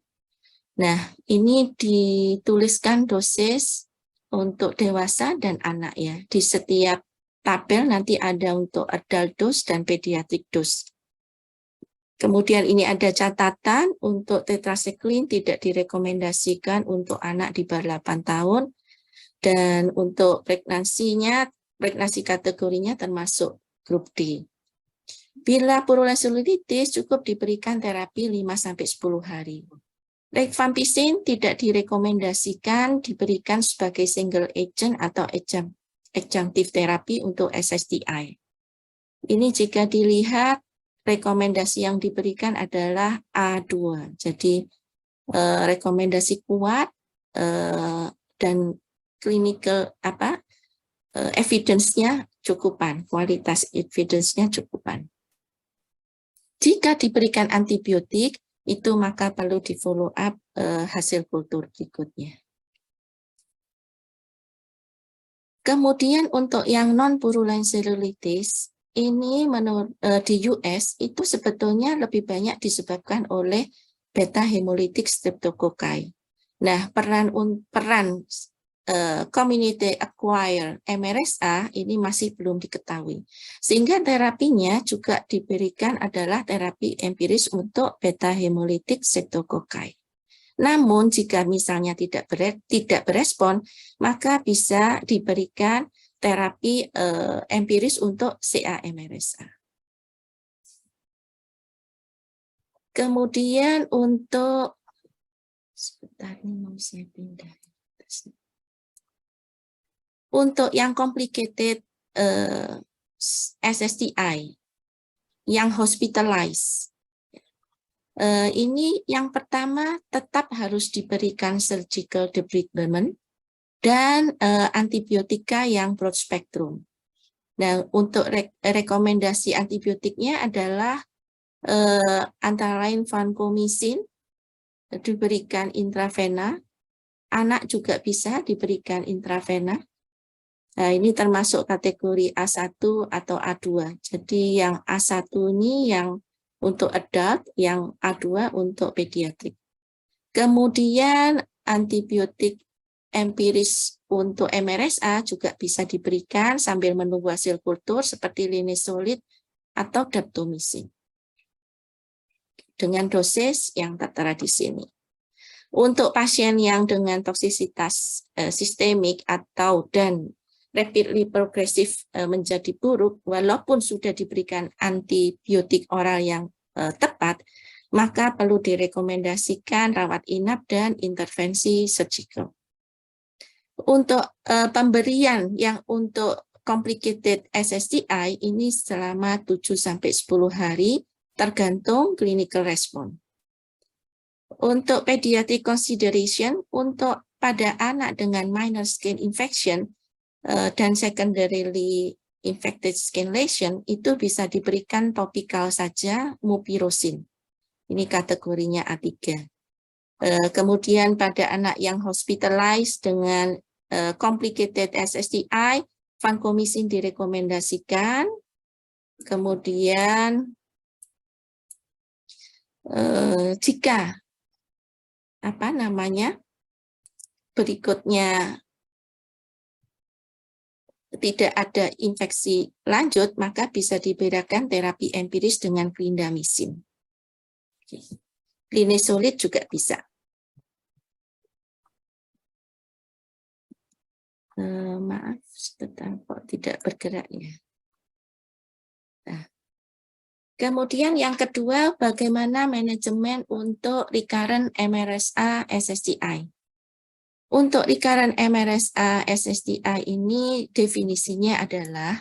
S4: Nah, ini dituliskan dosis untuk dewasa dan anak ya. Di setiap tabel nanti ada untuk adult dose dan pediatric dose. Kemudian ini ada catatan untuk tetracycline tidak direkomendasikan untuk anak di bawah 8 tahun. Dan untuk pregnancy kategorinya termasuk grup D. Bila purulent serulitis cukup diberikan terapi 5-10 hari. Rifampicin tidak direkomendasikan diberikan sebagai single agent atau adjunctive terapi untuk SSTI. Ini jika dilihat rekomendasi yang diberikan adalah A2. Jadi rekomendasi kuat dan clinical evidence-nya cukupan, kualitas evidence-nya cukupan. Jika diberikan antibiotik, itu maka perlu di follow up hasil kultur berikutnya. Kemudian untuk yang non-purulent serulitis, ini menurut di US itu sebetulnya lebih banyak disebabkan oleh beta hemolytic streptococci. Nah, peran community acquired MRSA ini masih belum diketahui. Sehingga terapinya juga diberikan adalah terapi empiris untuk beta hemolytic streptococci. Namun jika misalnya tidak berespon, maka bisa diberikan terapi empiris untuk CA-MRSA. Kemudian untuk sebentar ini mau saya pindah. Untuk yang complicated SSTI, yang hospitalized, Ini yang pertama tetap harus diberikan surgical debridement dan antibiotika yang broad spectrum. Nah, untuk rekomendasi antibiotiknya adalah antara lain vancomycin diberikan intravena, anak juga bisa diberikan intravena. Nah, ini termasuk kategori A1 atau A2. Jadi yang A1 ini yang untuk adult, yang A2 untuk pediatrik. Kemudian antibiotik empiris untuk MRSA juga bisa diberikan sambil menunggu hasil kultur seperti linezolid atau daptomycin dengan dosis yang tertera di sini. Untuk pasien yang dengan toksisitas sistemik atau dan rapidly progresif menjadi buruk, walaupun sudah diberikan antibiotik oral yang tepat, maka perlu direkomendasikan rawat inap dan intervensi surgical. Untuk pemberian yang untuk complicated SSDI ini selama 7-10 hari tergantung clinical response. Untuk pediatric consideration, untuk pada anak dengan minor skin infection dan secondarily infected skin lesion itu bisa diberikan topikal saja mupirocin. Ini kategorinya A3. Kemudian pada anak yang hospitalized dengan complicated SSDI, vancomycin direkomendasikan. Kemudian jika berikutnya tidak ada infeksi lanjut, maka bisa diberikan terapi empiris dengan clindamycin. Linezolid juga bisa. Maaf, sebentar kok tidak bergerak ya. Nah. Kemudian yang kedua, bagaimana manajemen untuk recurrent MRSA SSDI. Untuk recurrent MRSA SSDI ini definisinya adalah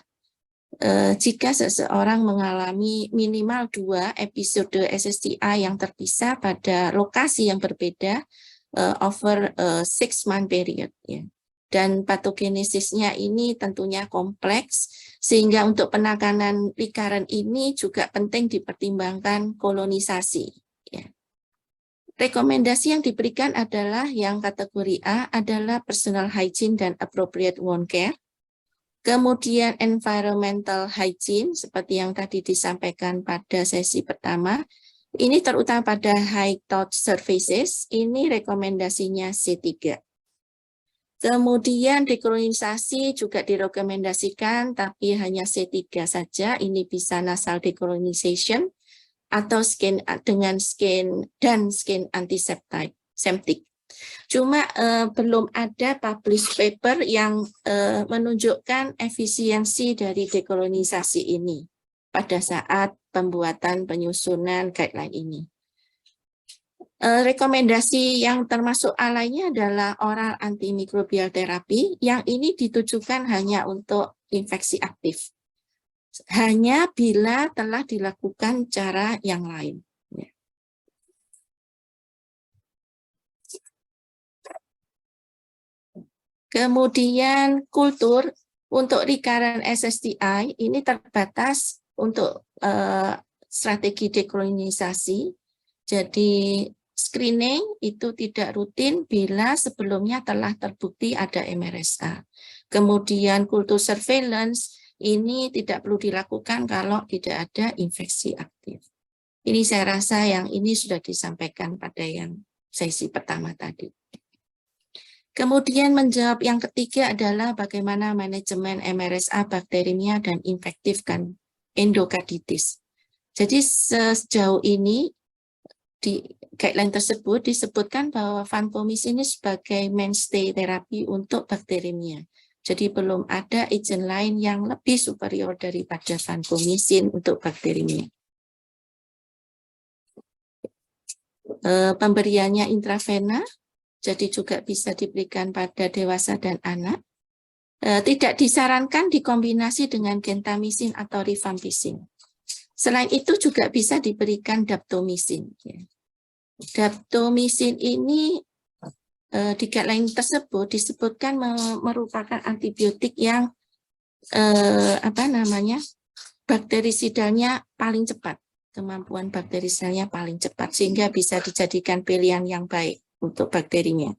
S4: jika seseorang mengalami minimal 2 episode SSDI yang terpisah pada lokasi yang berbeda over 6-month period. Ya. Dan patogenesisnya ini tentunya kompleks, sehingga untuk penanganan recurrent ini juga penting dipertimbangkan kolonisasi. Ya. Rekomendasi yang diberikan adalah yang kategori A adalah personal hygiene dan appropriate wound care. Kemudian environmental hygiene seperti yang tadi disampaikan pada sesi pertama. Ini terutama pada high touch surfaces, ini rekomendasinya C3. Kemudian dekolonisasi juga direkomendasikan tapi hanya C3 saja, ini bisa nasal decolonization atau skin dengan skin antiseptik. Cuma belum ada published paper yang menunjukkan efisiensi dari dekolonisasi ini pada saat pembuatan penyusunan guideline ini. Rekomendasi yang termasuk A lainnya adalah oral antimikrobial terapi yang ini ditujukan hanya untuk infeksi aktif. Hanya bila telah dilakukan cara yang lain. Kemudian kultur untuk recurrent SSDI ini terbatas untuk strategi dekolonisasi. Jadi screening itu tidak rutin bila sebelumnya telah terbukti ada MRSA. Kemudian kultur surveillance ini tidak perlu dilakukan kalau tidak ada infeksi aktif. Ini saya rasa yang ini sudah disampaikan pada yang sesi pertama tadi. Kemudian menjawab yang ketiga adalah bagaimana manajemen MRSA bakterimia dan infektif kan endokarditis. Jadi sejauh ini di guideline tersebut disebutkan bahwa vancomycin ini sebagai mainstay terapi untuk bakterimia. Jadi belum ada agent lain yang lebih superior daripada vancomycin untuk bakterimia. Pemberiannya intravena, jadi juga bisa diberikan pada dewasa dan anak. Tidak disarankan dikombinasi dengan gentamicin atau rifampicin. Selain itu juga bisa diberikan daptomisin. Daptomisin ini di guideline tersebut disebutkan merupakan antibiotik yang bakterisidalnya paling cepat, kemampuan bakterisidalnya paling cepat, sehingga bisa dijadikan pilihan yang baik untuk bakterinya.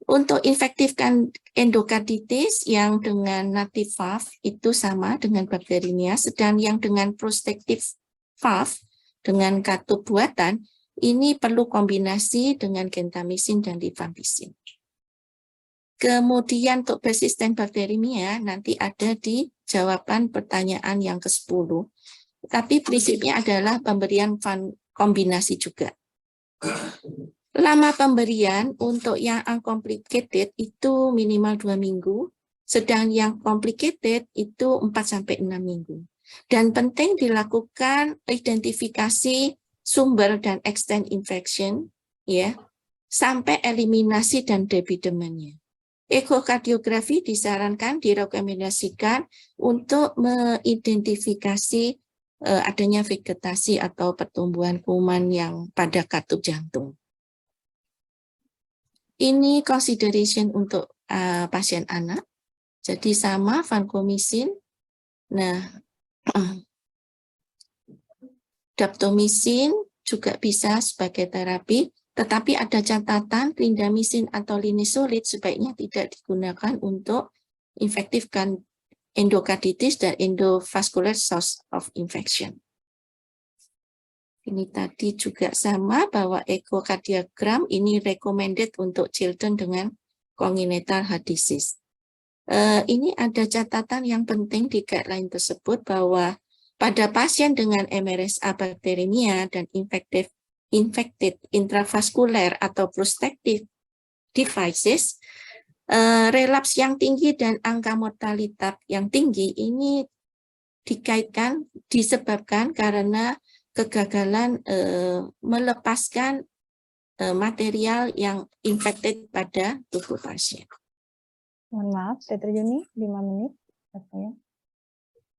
S4: Untuk infektifkan endokarditis yang dengan native valve itu sama dengan bakterinya, sedang yang dengan protektif valve dengan katup buatan ini perlu kombinasi dengan gentamisin dan rifampicin. Kemudian untuk persisten bakterimia nanti ada di jawaban pertanyaan yang ke-10. Tapi prinsipnya adalah pemberian kombinasi juga. Lama pemberian untuk yang uncomplicated itu minimal 2 minggu, sedang yang complicated itu 4-6 minggu. Dan penting dilakukan identifikasi sumber dan extent infection, ya, sampai eliminasi dan debidemennya. Ekokardiografi disarankan, direkomendasikan untuk mengidentifikasi adanya vegetasi atau pertumbuhan kuman yang pada katup jantung. Ini consideration untuk pasien anak. Jadi sama vancomycin. Nah, daptomycin juga bisa sebagai terapi, tetapi ada catatan clindamycin atau linezolid sebaiknya tidak digunakan untuk infektifkan endokarditis dan endovascular source of infection. Ini tadi juga sama bahwa ekokardiogram ini recommended untuk children dengan congenital heart disease. Ini ada catatan yang penting di guideline tersebut bahwa pada pasien dengan MRSA bakteremia dan infected intravaskuler atau prostatic devices, relapse yang tinggi dan angka mortalitas yang tinggi ini disebabkan karena kegagalan melepaskan material yang infected pada tubuh pasien.
S2: Mohon maaf, Dr. Juni, 5 menit. Katanya.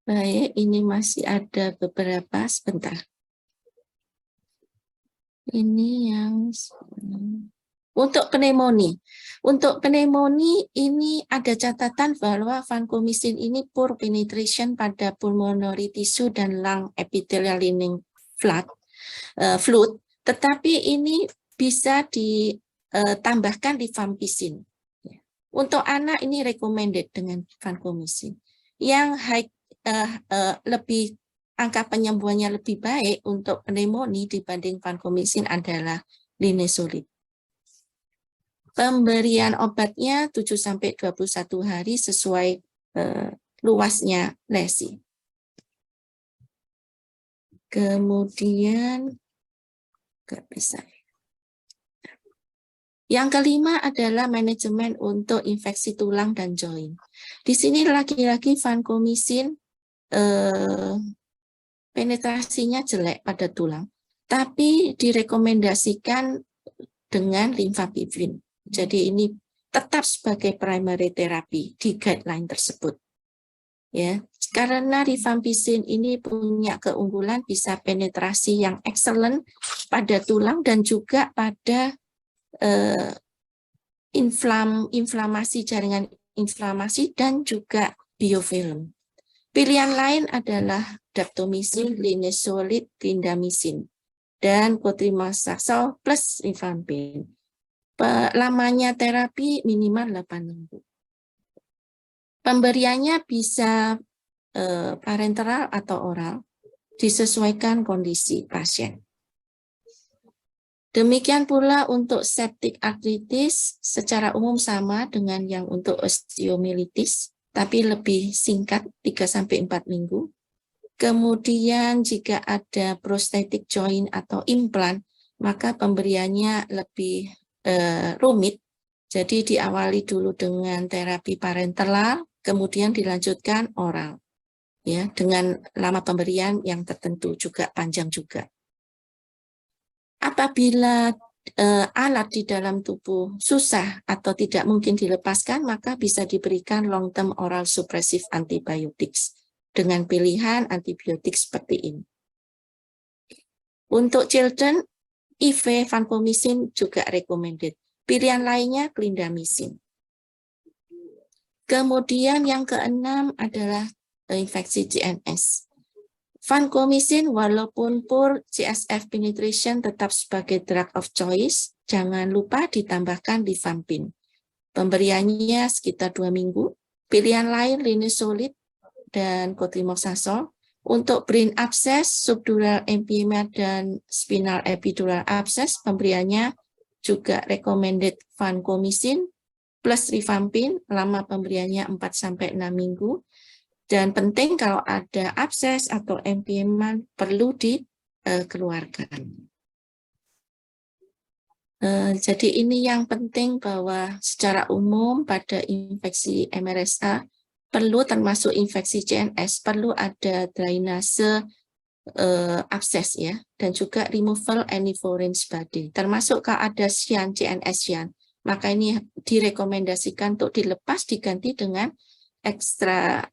S4: Baik, ini masih ada beberapa, sebentar. Ini yang untuk pneumonia. Untuk pneumonia ini ada catatan bahwa vancomycin ini poor penetration pada pulmonary tissue dan lung epithelial lining fluid, tetapi ini bisa ditambahkan rifampicin. Untuk anak ini recommended dengan vancomycin. Yang lebih angka penyembuhannya lebih baik untuk pneumonia dibanding vancomycin adalah linezolid. Pemberian obatnya 7-21 hari sesuai luasnya lesi. Kemudian nggak bisa. Yang kelima adalah manajemen untuk infeksi tulang dan joint. Di sini lagi-lagi vancomycin penetrasinya jelek pada tulang, tapi direkomendasikan dengan rifampicin. Jadi ini tetap sebagai primary therapy di guideline tersebut. Ya, karena rifampicin ini punya keunggulan bisa penetrasi yang excellent pada tulang dan juga pada inflamasi, jaringan inflamasi dan juga biofilm. Pilihan lain adalah daptomycin, linezolid, clindamycin, dan cotrimoxazole plus rifampicin. Lamanya terapi minimal 8 minggu. Pemberiannya bisa parenteral atau oral, disesuaikan kondisi pasien. Demikian pula untuk septic arthritis secara umum sama dengan yang untuk osteomyelitis, tapi lebih singkat 3-4 minggu. Kemudian jika ada prosthetic joint atau implan, maka pemberiannya lebih rumit. Jadi diawali dulu dengan terapi parenteral, kemudian dilanjutkan oral. Ya, dengan lama pemberian yang tertentu juga panjang juga. Apabila alat di dalam tubuh susah atau tidak mungkin dilepaskan, maka bisa diberikan long-term oral suppressive antibiotics dengan pilihan antibiotik seperti ini. Untuk children, IV vancomycin juga recommended. Pilihan lainnya clindamycin. Kemudian yang keenam adalah infeksi CNS. Vancomycin walaupun poor CSF penetration tetap sebagai drug of choice. Jangan lupa ditambahkan rifampin. Pemberiannya sekitar 2 minggu. Pilihan lain linezolid dan cotrimoxazole. Untuk brain abscess, subdural empyema dan spinal epidural abscess, pemberiannya juga recommended vancomycin plus rifampin, lama pemberiannya 4-6 minggu. Dan penting kalau ada abscess atau empyema perlu dikeluarkan. Jadi ini yang penting bahwa secara umum pada infeksi MRSA perlu termasuk infeksi CNS, perlu ada drainase abses ya, dan juga removal any foreign body. Termasuk kalau ada cyan, CNS cyan, maka ini direkomendasikan untuk dilepas diganti dengan ekstra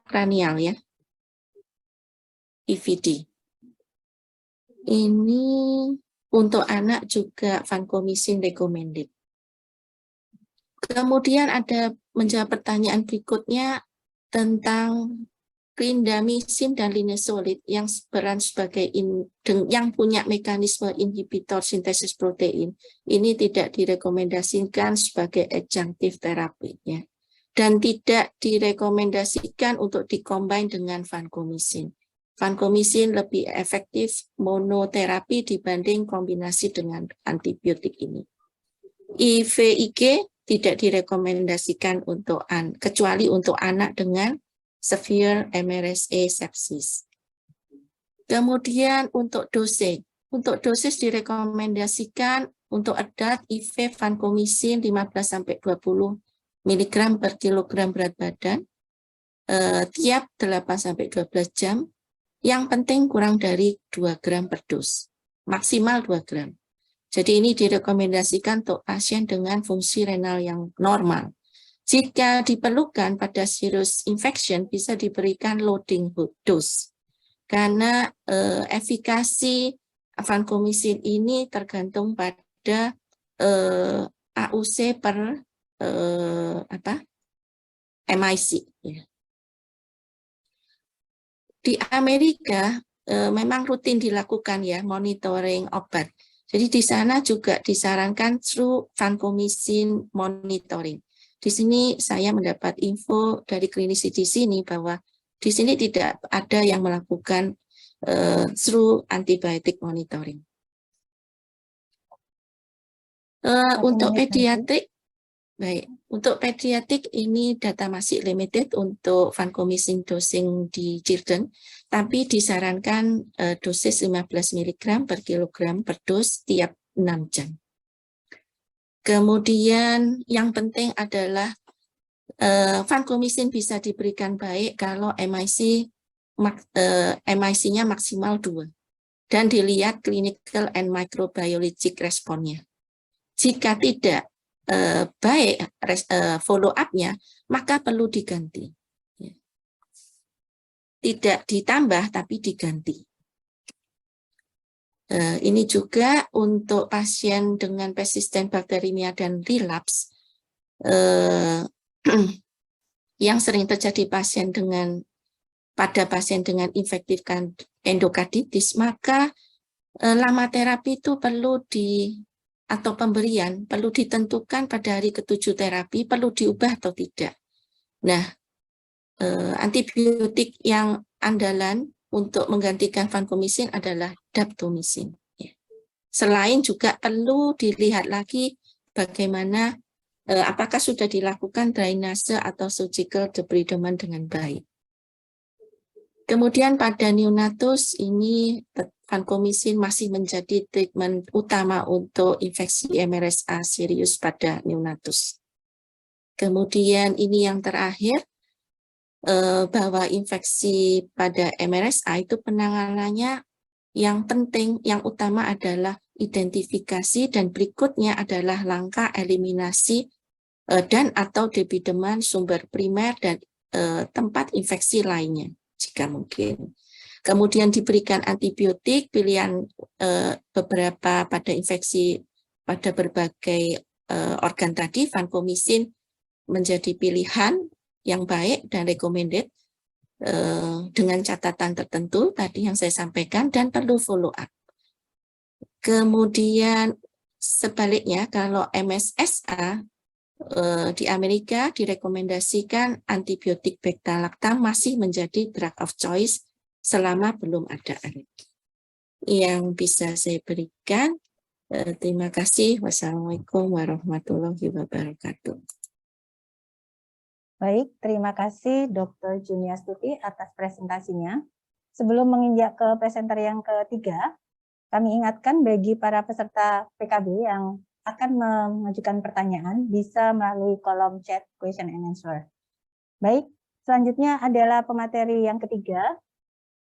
S4: kranial ya, IVD. Ini untuk anak juga vancomycin recommended. Kemudian ada menjawab pertanyaan berikutnya tentang clindamycin dan linezolid yang berperan sebagai yang punya mekanisme inhibitor sintesis protein. Ini tidak direkomendasikan sebagai adjunctive terapi ya. Dan tidak direkomendasikan untuk dikombin dengan vancomycin. Vancomycin lebih efektif monoterapi dibanding kombinasi dengan antibiotik ini. IVIG tidak direkomendasikan untuk kecuali untuk anak dengan severe MRSA sepsis. Kemudian untuk dosis direkomendasikan untuk adult IV vancomycin 15-20 mg per kilogram berat badan tiap 8-12 jam. Yang penting kurang dari 2 gram per dos, maksimal 2 gram. Jadi ini direkomendasikan untuk pasien dengan fungsi renal yang normal. Jika diperlukan pada serious infection bisa diberikan loading dose. Karena efikasi vancomycin ini tergantung pada AUC per MIC. Ya. Di Amerika memang rutin dilakukan ya monitoring obat. Jadi di sana juga disarankan through vancomycin monitoring. Di sini saya mendapat info dari klinisi di sini bahwa di sini tidak ada yang melakukan through antibiotic monitoring. Untuk pediatrik, baik. Untuk pediatrik ini data masih limited untuk vancomycin dosing di children, tapi disarankan dosis 15 mg per kilogram per dos tiap 6 jam. Kemudian yang penting adalah vancomycin bisa diberikan baik kalau MIC-nya maksimal 2 dan dilihat clinical and microbiologic responnya. Jika tidak baik follow up-nya, maka perlu diganti. Tidak ditambah, tapi diganti. Ini juga untuk pasien dengan persisten bakterimia dan relapse, yang sering terjadi pada pasien dengan infektif endokarditis, maka lama terapi itu perlu atau pemberian perlu ditentukan pada hari ke-7 terapi, perlu diubah atau tidak. Nah, antibiotik yang andalan untuk menggantikan vancomycin adalah daptomycin. Selain juga perlu dilihat lagi bagaimana apakah sudah dilakukan drainase atau surgical debridement dengan baik. Kemudian pada neonatus ini vancomycin masih menjadi treatment utama untuk infeksi MRSA serius pada neonatus. Kemudian ini yang terakhir, bahwa infeksi pada MRSA itu penanganannya yang penting, yang utama adalah identifikasi dan berikutnya adalah langkah eliminasi dan atau depideman sumber primer dan tempat infeksi lainnya jika mungkin. Kemudian diberikan antibiotik, pilihan beberapa pada infeksi pada berbagai organ tadi, vancomycin menjadi pilihan yang baik dan recommended dengan catatan tertentu tadi yang saya sampaikan dan perlu follow up. Kemudian sebaliknya kalau MSSA di Amerika direkomendasikan antibiotik beta-lactam masih menjadi drug of choice selama belum ada alergi. Yang bisa saya berikan, terima kasih. Wassalamualaikum warahmatullahi wabarakatuh.
S2: Baik, terima kasih Dr. Juniastuti atas presentasinya. Sebelum menginjak ke presenter yang ketiga, kami ingatkan bagi para peserta PKB yang akan mengajukan pertanyaan bisa melalui kolom chat question and answer. Baik, selanjutnya adalah pemateri yang ketiga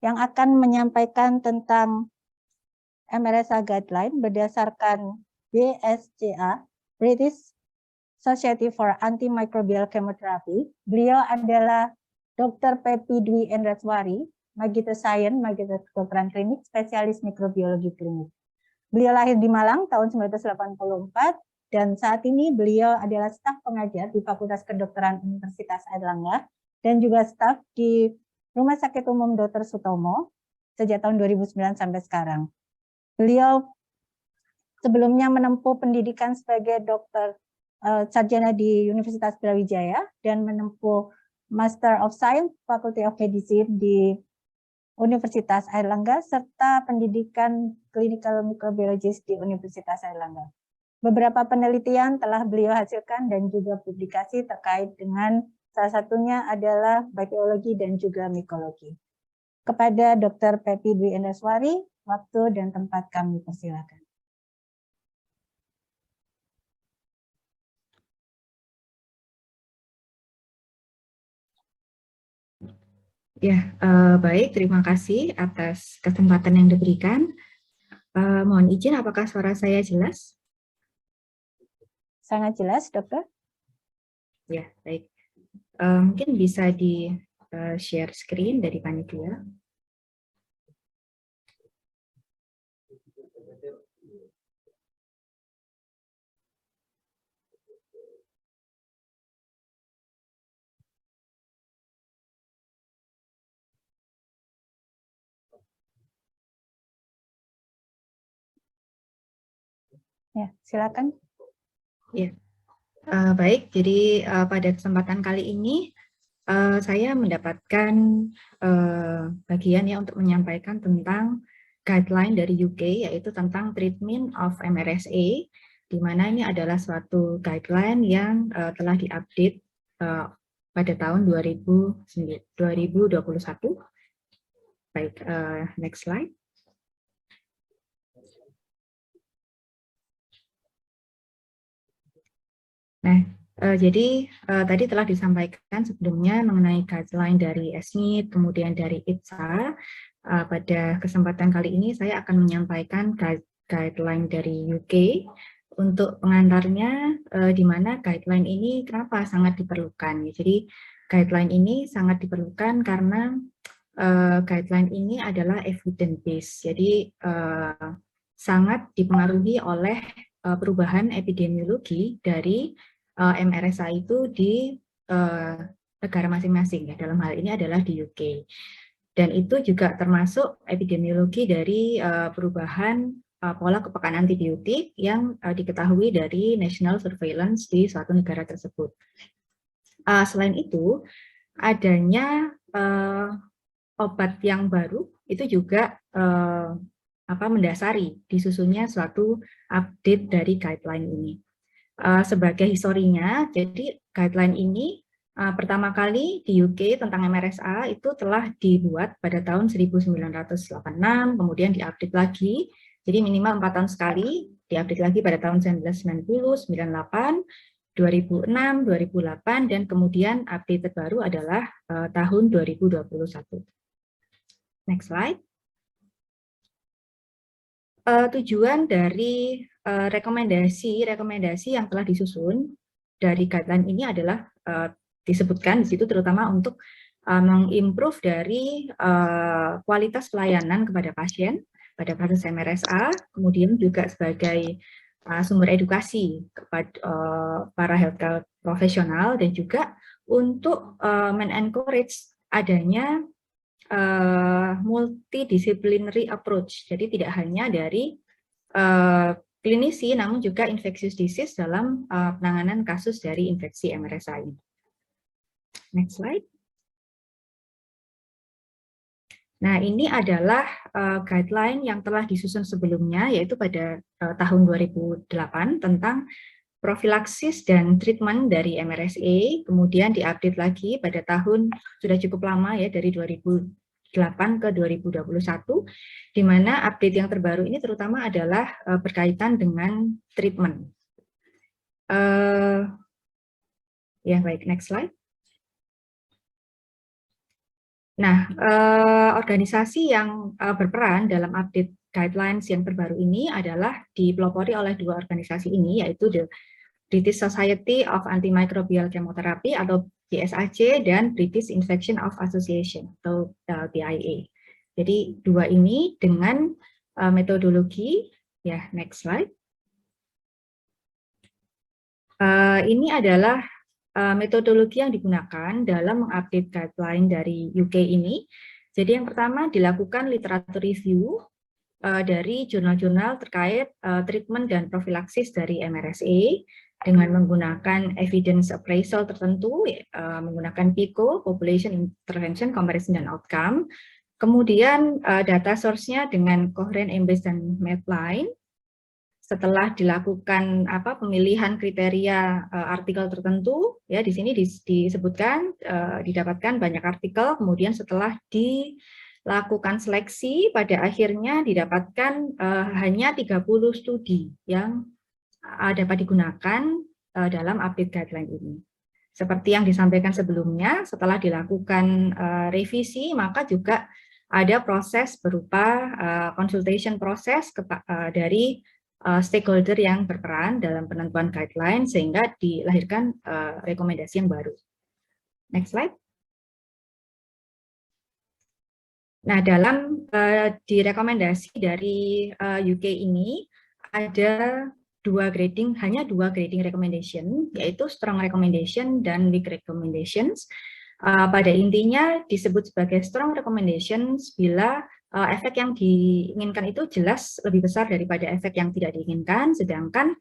S2: yang akan menyampaikan tentang MRSA Guideline berdasarkan BSCA, British Society for Antimicrobial Chemotherapy. Beliau adalah Dr. Pepi Dwi Endraswari, Magister Sains, Magister Kedokteran Klinik, Spesialis Mikrobiologi Klinik. Beliau lahir di Malang tahun 1984 dan saat ini beliau adalah staf pengajar di Fakultas Kedokteran Universitas Airlangga dan juga staf di Rumah Sakit Umum Dr. Sutomo sejak tahun 2009 sampai sekarang. Beliau sebelumnya menempuh pendidikan sebagai dokter sarjana di Universitas Brawijaya dan menempuh Master of Science Faculty of Medicine di Universitas Airlangga serta pendidikan Clinical Microbiologist di Universitas Airlangga. Beberapa penelitian telah beliau hasilkan dan juga publikasi terkait dengan salah satunya adalah bakteriologi dan juga mikologi. Kepada Dr. Pepi Dwi Endraswari, waktu dan tempat kami persilakan.
S5: Ya, baik, terima kasih atas kesempatan yang diberikan. Mohon izin, apakah suara saya jelas?
S2: Sangat jelas, dokter.
S5: Ya, baik. Mungkin bisa di-share screen dari panitia.
S2: Ya, silakan.
S5: Ya, baik. Jadi pada kesempatan kali ini saya mendapatkan bagian ya untuk menyampaikan tentang guideline dari UK, yaitu tentang treatment of MRSA, di mana ini adalah suatu guideline yang telah diupdate pada tahun 2021. Baik, next slide. Nah, jadi tadi telah disampaikan sebelumnya mengenai guideline dari ESNID, kemudian dari ITSA. Pada kesempatan kali ini saya akan menyampaikan guideline dari UK. Untuk pengantarnya, di mana guideline ini kenapa sangat diperlukan. Jadi guideline ini sangat diperlukan karena guideline ini adalah evidence based. Jadi sangat dipengaruhi oleh perubahan epidemiologi dari MRSA itu di negara masing-masing, ya, dalam hal ini adalah di UK. Dan itu juga termasuk epidemiologi dari perubahan pola kepekaan antibiotik yang diketahui dari national surveillance di suatu negara tersebut. Selain itu, adanya obat yang baru itu juga mendasari disusunnya suatu update dari guideline ini. Sebagai historinya, jadi guideline ini pertama kali di UK tentang MRSA itu telah dibuat pada tahun 1986, kemudian diupdate lagi, jadi minimal 4 tahun sekali, diupdate lagi pada tahun 1990, 98, 2006, 2008, dan kemudian update terbaru adalah tahun 2021. Next slide. Tujuan dari rekomendasi yang telah disusun dari guideline ini adalah disebutkan di situ terutama untuk mengimprove dari kualitas pelayanan kepada pasien pada kasus MRSA, kemudian juga sebagai sumber edukasi kepada para healthcare profesional, dan juga untuk men-encourage adanya multidisciplinary approach. Jadi tidak hanya dari klinisi, namun juga infectious disease dalam penanganan kasus dari infeksi MRSA ini. Next slide. Nah, ini adalah guideline yang telah disusun sebelumnya, yaitu pada tahun 2008 tentang profilaksis dan treatment dari MRSA, kemudian diupdate lagi pada tahun, sudah cukup lama ya, dari 2008 ke 2021, di mana update yang terbaru ini terutama adalah berkaitan dengan treatment. Ya, baik, next slide. Nah, organisasi yang berperan dalam update guidelines yang terbaru ini adalah dipelopori oleh dua organisasi ini, yaitu the British Society of Antimicrobial Chemotherapy atau BSAC dan British Infection of Association atau BIA. Jadi dua ini dengan metodologi, ya next slide. Ini adalah metodologi yang digunakan dalam mengupdate guideline dari UK ini. Jadi yang pertama dilakukan literatur review dari jurnal-jurnal terkait treatment dan profilaksis dari MRSA dengan menggunakan evidence appraisal tertentu, menggunakan PICO, Population Intervention Comparison dan Outcome. Kemudian data source-nya dengan Cochrane, Embase, dan Medline. Setelah dilakukan pemilihan kriteria artikel tertentu, ya di sini disebutkan didapatkan banyak artikel, kemudian setelah dilakukan seleksi, pada akhirnya didapatkan hanya 30 studi yang dapat digunakan dalam update guideline ini. Seperti yang disampaikan sebelumnya, setelah dilakukan revisi, maka juga ada proses berupa consultation proses dari stakeholder yang berperan dalam penentuan guideline sehingga dilahirkan rekomendasi yang baru. Next slide. Nah, dalam direkomendasi dari UK ini ada hanya dua grading recommendation, yaitu strong recommendation dan weak recommendations. Pada intinya disebut sebagai strong recommendations bila efek yang diinginkan itu jelas lebih besar daripada efek yang tidak diinginkan, sedangkan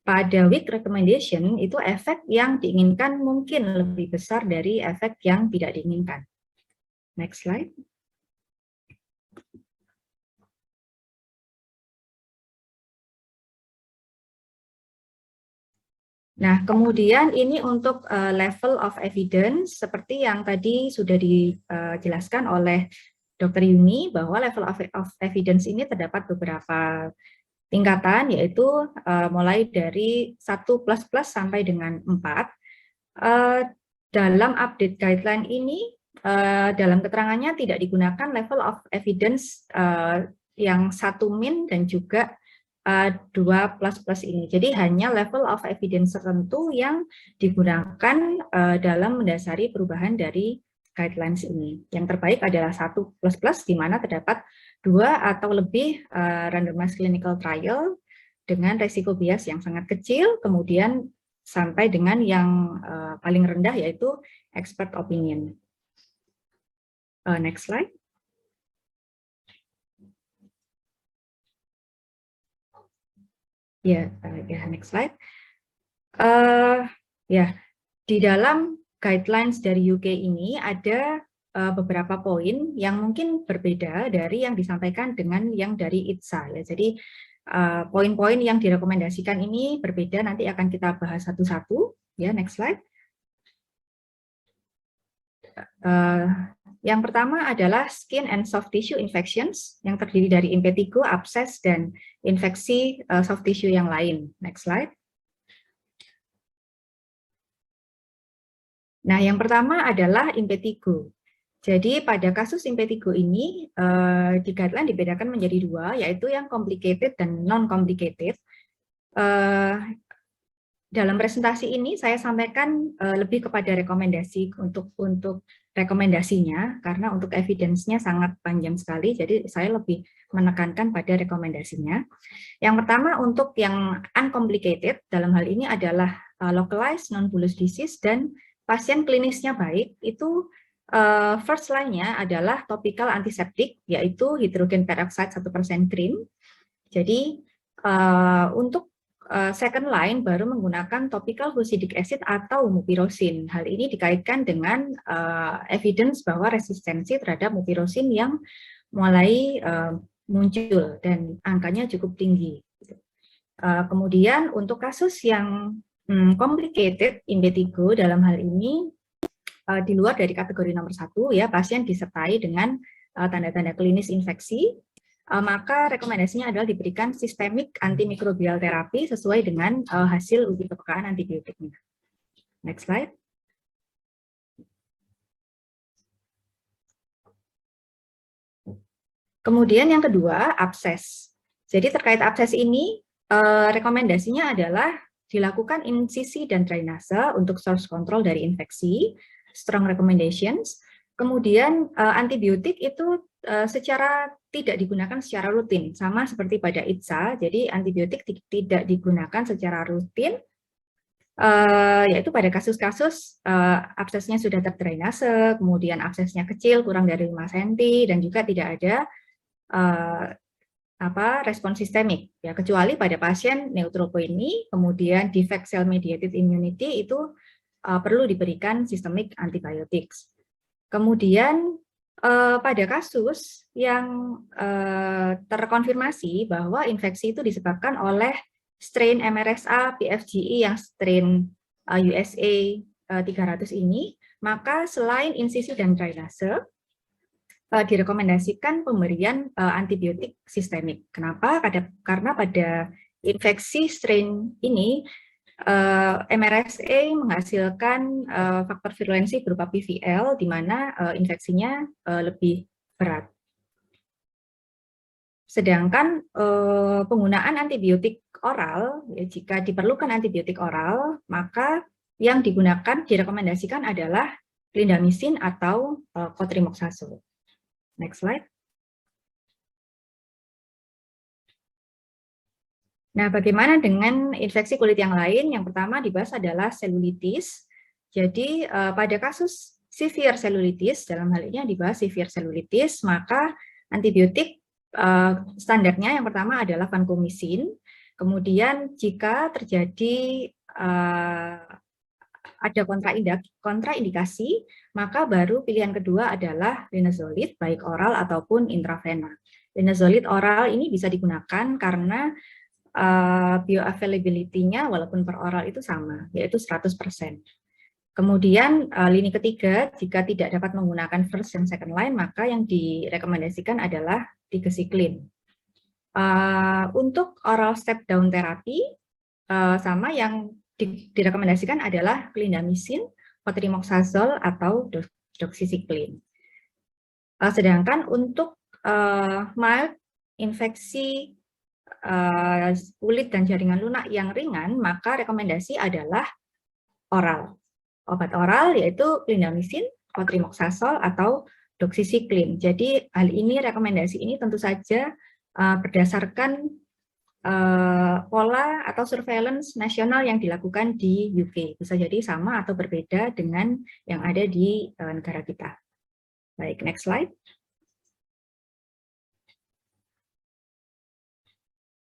S5: pada weak recommendation itu efek yang diinginkan mungkin lebih besar dari efek yang tidak diinginkan. Next slide. Nah, kemudian ini untuk level of evidence, seperti yang tadi sudah dijelaskan oleh Dr. Yuni, bahwa level of evidence ini terdapat beberapa tingkatan, yaitu mulai dari 1++ sampai dengan 4. Dalam update guideline ini, dalam keterangannya tidak digunakan level of evidence yang 1 min dan juga 2++ ini. Jadi hanya level of evidence tertentu yang digunakan dalam mendasari perubahan dari guidelines ini. Yang terbaik adalah 1++, di mana terdapat 2 atau lebih randomized clinical trial dengan resiko bias yang sangat kecil, kemudian sampai dengan yang paling rendah yaitu expert opinion. Next slide. Ya, next slide. Di dalam guidelines dari UK ini ada beberapa poin yang mungkin berbeda dari yang disampaikan dengan yang dari ITSA. Ya. Jadi poin-poin yang direkomendasikan ini berbeda, nanti akan kita bahas satu-satu. Ya, next slide. Yang pertama adalah skin and soft tissue infections yang terdiri dari impetigo, abses, dan infeksi soft tissue yang lain. Next slide. Nah, yang pertama adalah impetigo. Jadi pada kasus impetigo ini di guideline dibedakan menjadi 2, yaitu yang complicated dan non-complicated. dalam presentasi ini saya sampaikan lebih kepada rekomendasi untuk rekomendasinya, karena untuk evidence-nya sangat panjang sekali, jadi saya lebih menekankan pada rekomendasinya. Yang pertama untuk yang uncomplicated, dalam hal ini adalah localized non-bullous disease dan pasien klinisnya baik, itu first line-nya adalah topical antiseptik, yaitu hidrogen peroxide 1% cream. Jadi untuk second line baru menggunakan topical fusidic acid atau mupirocin. Hal ini dikaitkan dengan evidence bahwa resistensi terhadap mupirocin yang mulai muncul dan angkanya cukup tinggi. Kemudian untuk kasus yang complicated impetigo dalam hal ini di luar dari kategori nomor 1 ya, pasien disertai dengan tanda-tanda klinis infeksi, maka rekomendasinya adalah diberikan sistemik antimikrobial terapi sesuai dengan hasil uji kepekaan antibiotiknya. Next slide. Kemudian yang kedua, abses. Jadi terkait abses ini, rekomendasinya adalah dilakukan insisi dan drainase untuk source control dari infeksi, strong recommendations. Kemudian antibiotik itu secara tidak digunakan secara rutin, sama seperti pada ITSA, jadi antibiotik tidak digunakan secara rutin, yaitu pada kasus-kasus absesnya sudah terdrainase, kemudian absesnya kecil, kurang dari 5 cm, dan juga tidak ada respon sistemik, ya, kecuali pada pasien neutropenia, kemudian defect cell mediated immunity itu perlu diberikan systemic antibiotics. Kemudian pada kasus yang terkonfirmasi bahwa infeksi itu disebabkan oleh strain MRSA PFGE yang strain USA 300 ini, maka selain insisi dan drainase, direkomendasikan pemberian antibiotik sistemik. Kenapa? Karena pada infeksi strain ini MRSA menghasilkan faktor virulensi berupa PVL, di mana infeksinya lebih berat. Sedangkan penggunaan antibiotik oral, ya, jika diperlukan antibiotik oral, maka yang digunakan direkomendasikan adalah clindamycin atau cotrimoxazole. Next slide. Nah, bagaimana dengan infeksi kulit yang lain? Yang pertama dibahas adalah selulitis. Jadi pada kasus severe selulitis, dalam hal ini yang dibahas severe selulitis, maka antibiotik standarnya yang pertama adalah vancomycin. Kemudian jika terjadi ada kontraindikasi, maka baru pilihan kedua adalah linezolid, baik oral ataupun intravena. Linezolid oral ini bisa digunakan karena bioavailability-nya walaupun per oral itu sama, yaitu 100%. Kemudian lini ketiga, jika tidak dapat menggunakan first dan second line, maka yang direkomendasikan adalah tigecycline. Untuk oral step down terapi, sama yang direkomendasikan adalah clindamycin, cotrimoxazole, atau doxycycline. Sedangkan untuk mild infeksi kulit dan jaringan lunak yang ringan, maka rekomendasi adalah oral. Obat oral yaitu clindamycin, cotrimoxazole, atau doxycycline. Jadi hal ini, rekomendasi ini tentu saja berdasarkan pola atau surveillance nasional yang dilakukan di UK. Bisa jadi sama atau berbeda dengan yang ada di negara kita. Baik, next slide.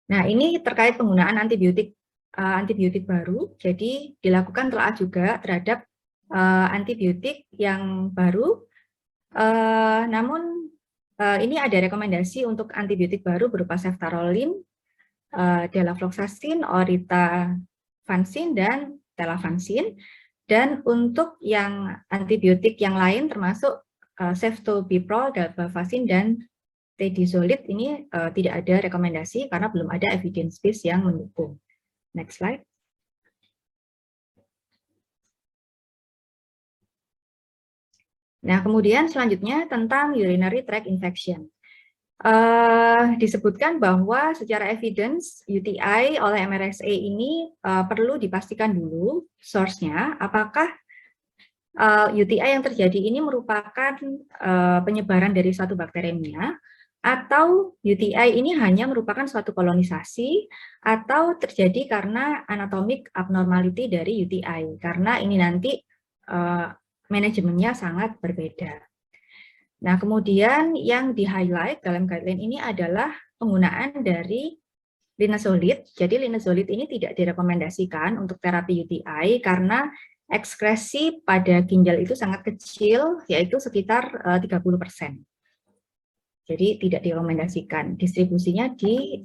S5: Nah, ini terkait penggunaan antibiotik baru. Jadi dilakukan telah juga terhadap antibiotik yang baru. Namun ini ada rekomendasi untuk antibiotik baru berupa ceftaroline, delafloxacin, oritavancin, dan telavancin. Dan untuk yang antibiotik yang lain termasuk ceftobiprol, dalbavancin, dan tedizolid ini tidak ada rekomendasi karena belum ada evidence base yang mendukung. Next slide. Nah, kemudian selanjutnya tentang urinary tract infection. disebutkan bahwa secara evidence UTI oleh MRSA ini perlu dipastikan dulu source-nya, apakah UTI yang terjadi ini merupakan penyebaran dari suatu bakteremia, atau UTI ini hanya merupakan suatu kolonisasi, atau terjadi karena anatomic abnormality dari UTI, karena ini nanti manajemennya sangat berbeda. Nah, kemudian yang di-highlight dalam guideline ini adalah penggunaan dari linezolid. Jadi linezolid ini tidak direkomendasikan untuk terapi UTI karena ekskresi pada ginjal itu sangat kecil, yaitu sekitar 30%. Jadi tidak direkomendasikan. Distribusinya di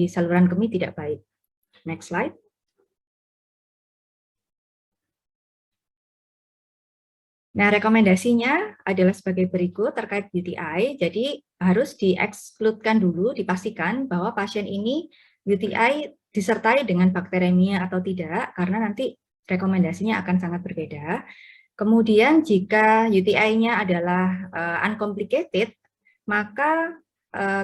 S5: saluran kemih tidak baik. Next slide. Nah, rekomendasinya adalah sebagai berikut terkait UTI. Jadi harus diekskludkan dulu, dipastikan bahwa pasien ini UTI disertai dengan bakteremia atau tidak, karena nanti rekomendasinya akan sangat berbeda. Kemudian jika UTI-nya adalah uncomplicated, maka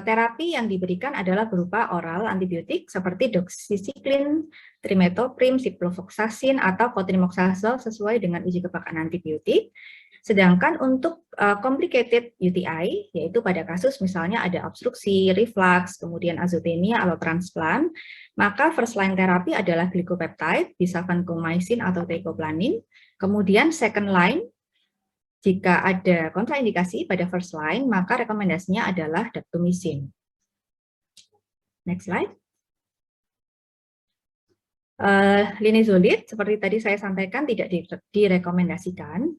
S5: terapi yang diberikan adalah berupa oral antibiotik seperti doxycycline, trimethoprim, ciprofloxacin, atau cotrimoxazole sesuai dengan uji kepekaan antibiotik. Sedangkan untuk complicated UTI, yaitu pada kasus misalnya ada obstruksi, reflux, kemudian azotemia atau transplant, maka first line terapi adalah glycopeptide, bisa vancomycin atau teicoplanin. Kemudian second line, jika ada kontraindikasi pada first line, maka rekomendasinya adalah daptomycin. Next slide. Linezolid, seperti tadi saya sampaikan, tidak direkomendasikan.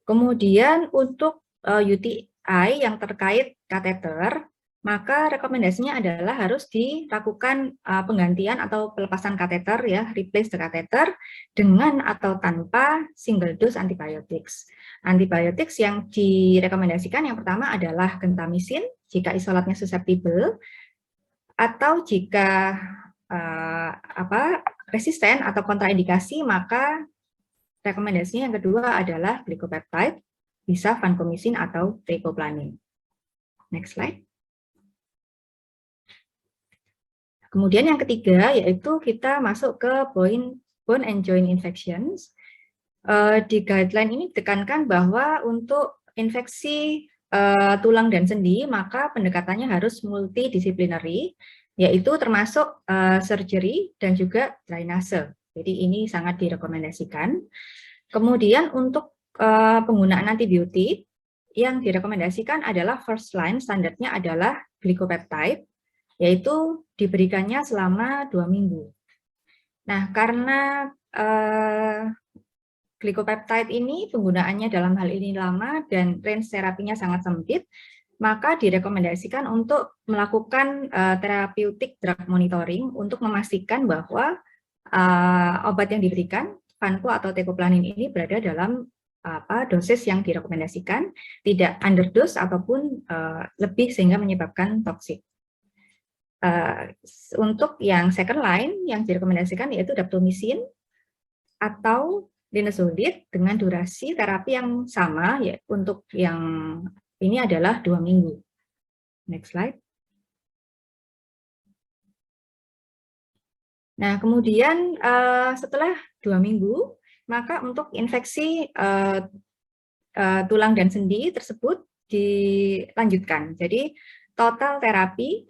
S5: Kemudian untuk UTI yang terkait kateter, maka rekomendasinya adalah harus dilakukan penggantian atau pelepasan kateter, ya, replace the catheter, dengan atau tanpa single dose antibiotics. Antibiotics yang direkomendasikan yang pertama adalah gentamicin, jika isolatnya susceptible, atau jika resisten atau kontraindikasi, maka rekomendasinya yang kedua adalah glycopeptide, bisa vancomycin atau teicoplanin. Next slide. Kemudian yang ketiga yaitu kita masuk ke bone and joint infections. Di guideline ini ditekankan bahwa untuk infeksi tulang dan sendi maka pendekatannya harus multidisciplinary, yaitu termasuk surgery dan juga drainase. Jadi ini sangat direkomendasikan. Kemudian untuk penggunaan antibiotik yang direkomendasikan adalah first line, standarnya adalah glycopeptide, yaitu diberikannya selama 2 minggu. Nah, karena glycopeptide ini penggunaannya dalam hal ini lama dan range terapinya sangat sempit, maka direkomendasikan untuk melakukan therapeutic drug monitoring untuk memastikan bahwa obat yang diberikan, vanco atau teicoplanin ini berada dalam dosis yang direkomendasikan, tidak underdose ataupun lebih sehingga menyebabkan toksik. Untuk yang second line yang direkomendasikan yaitu daptomycin atau linezolid dengan durasi terapi yang sama, ya, untuk yang ini adalah 2 minggu. Next slide. Nah, kemudian setelah 2 minggu, maka untuk infeksi tulang dan sendi tersebut dilanjutkan. Jadi total terapi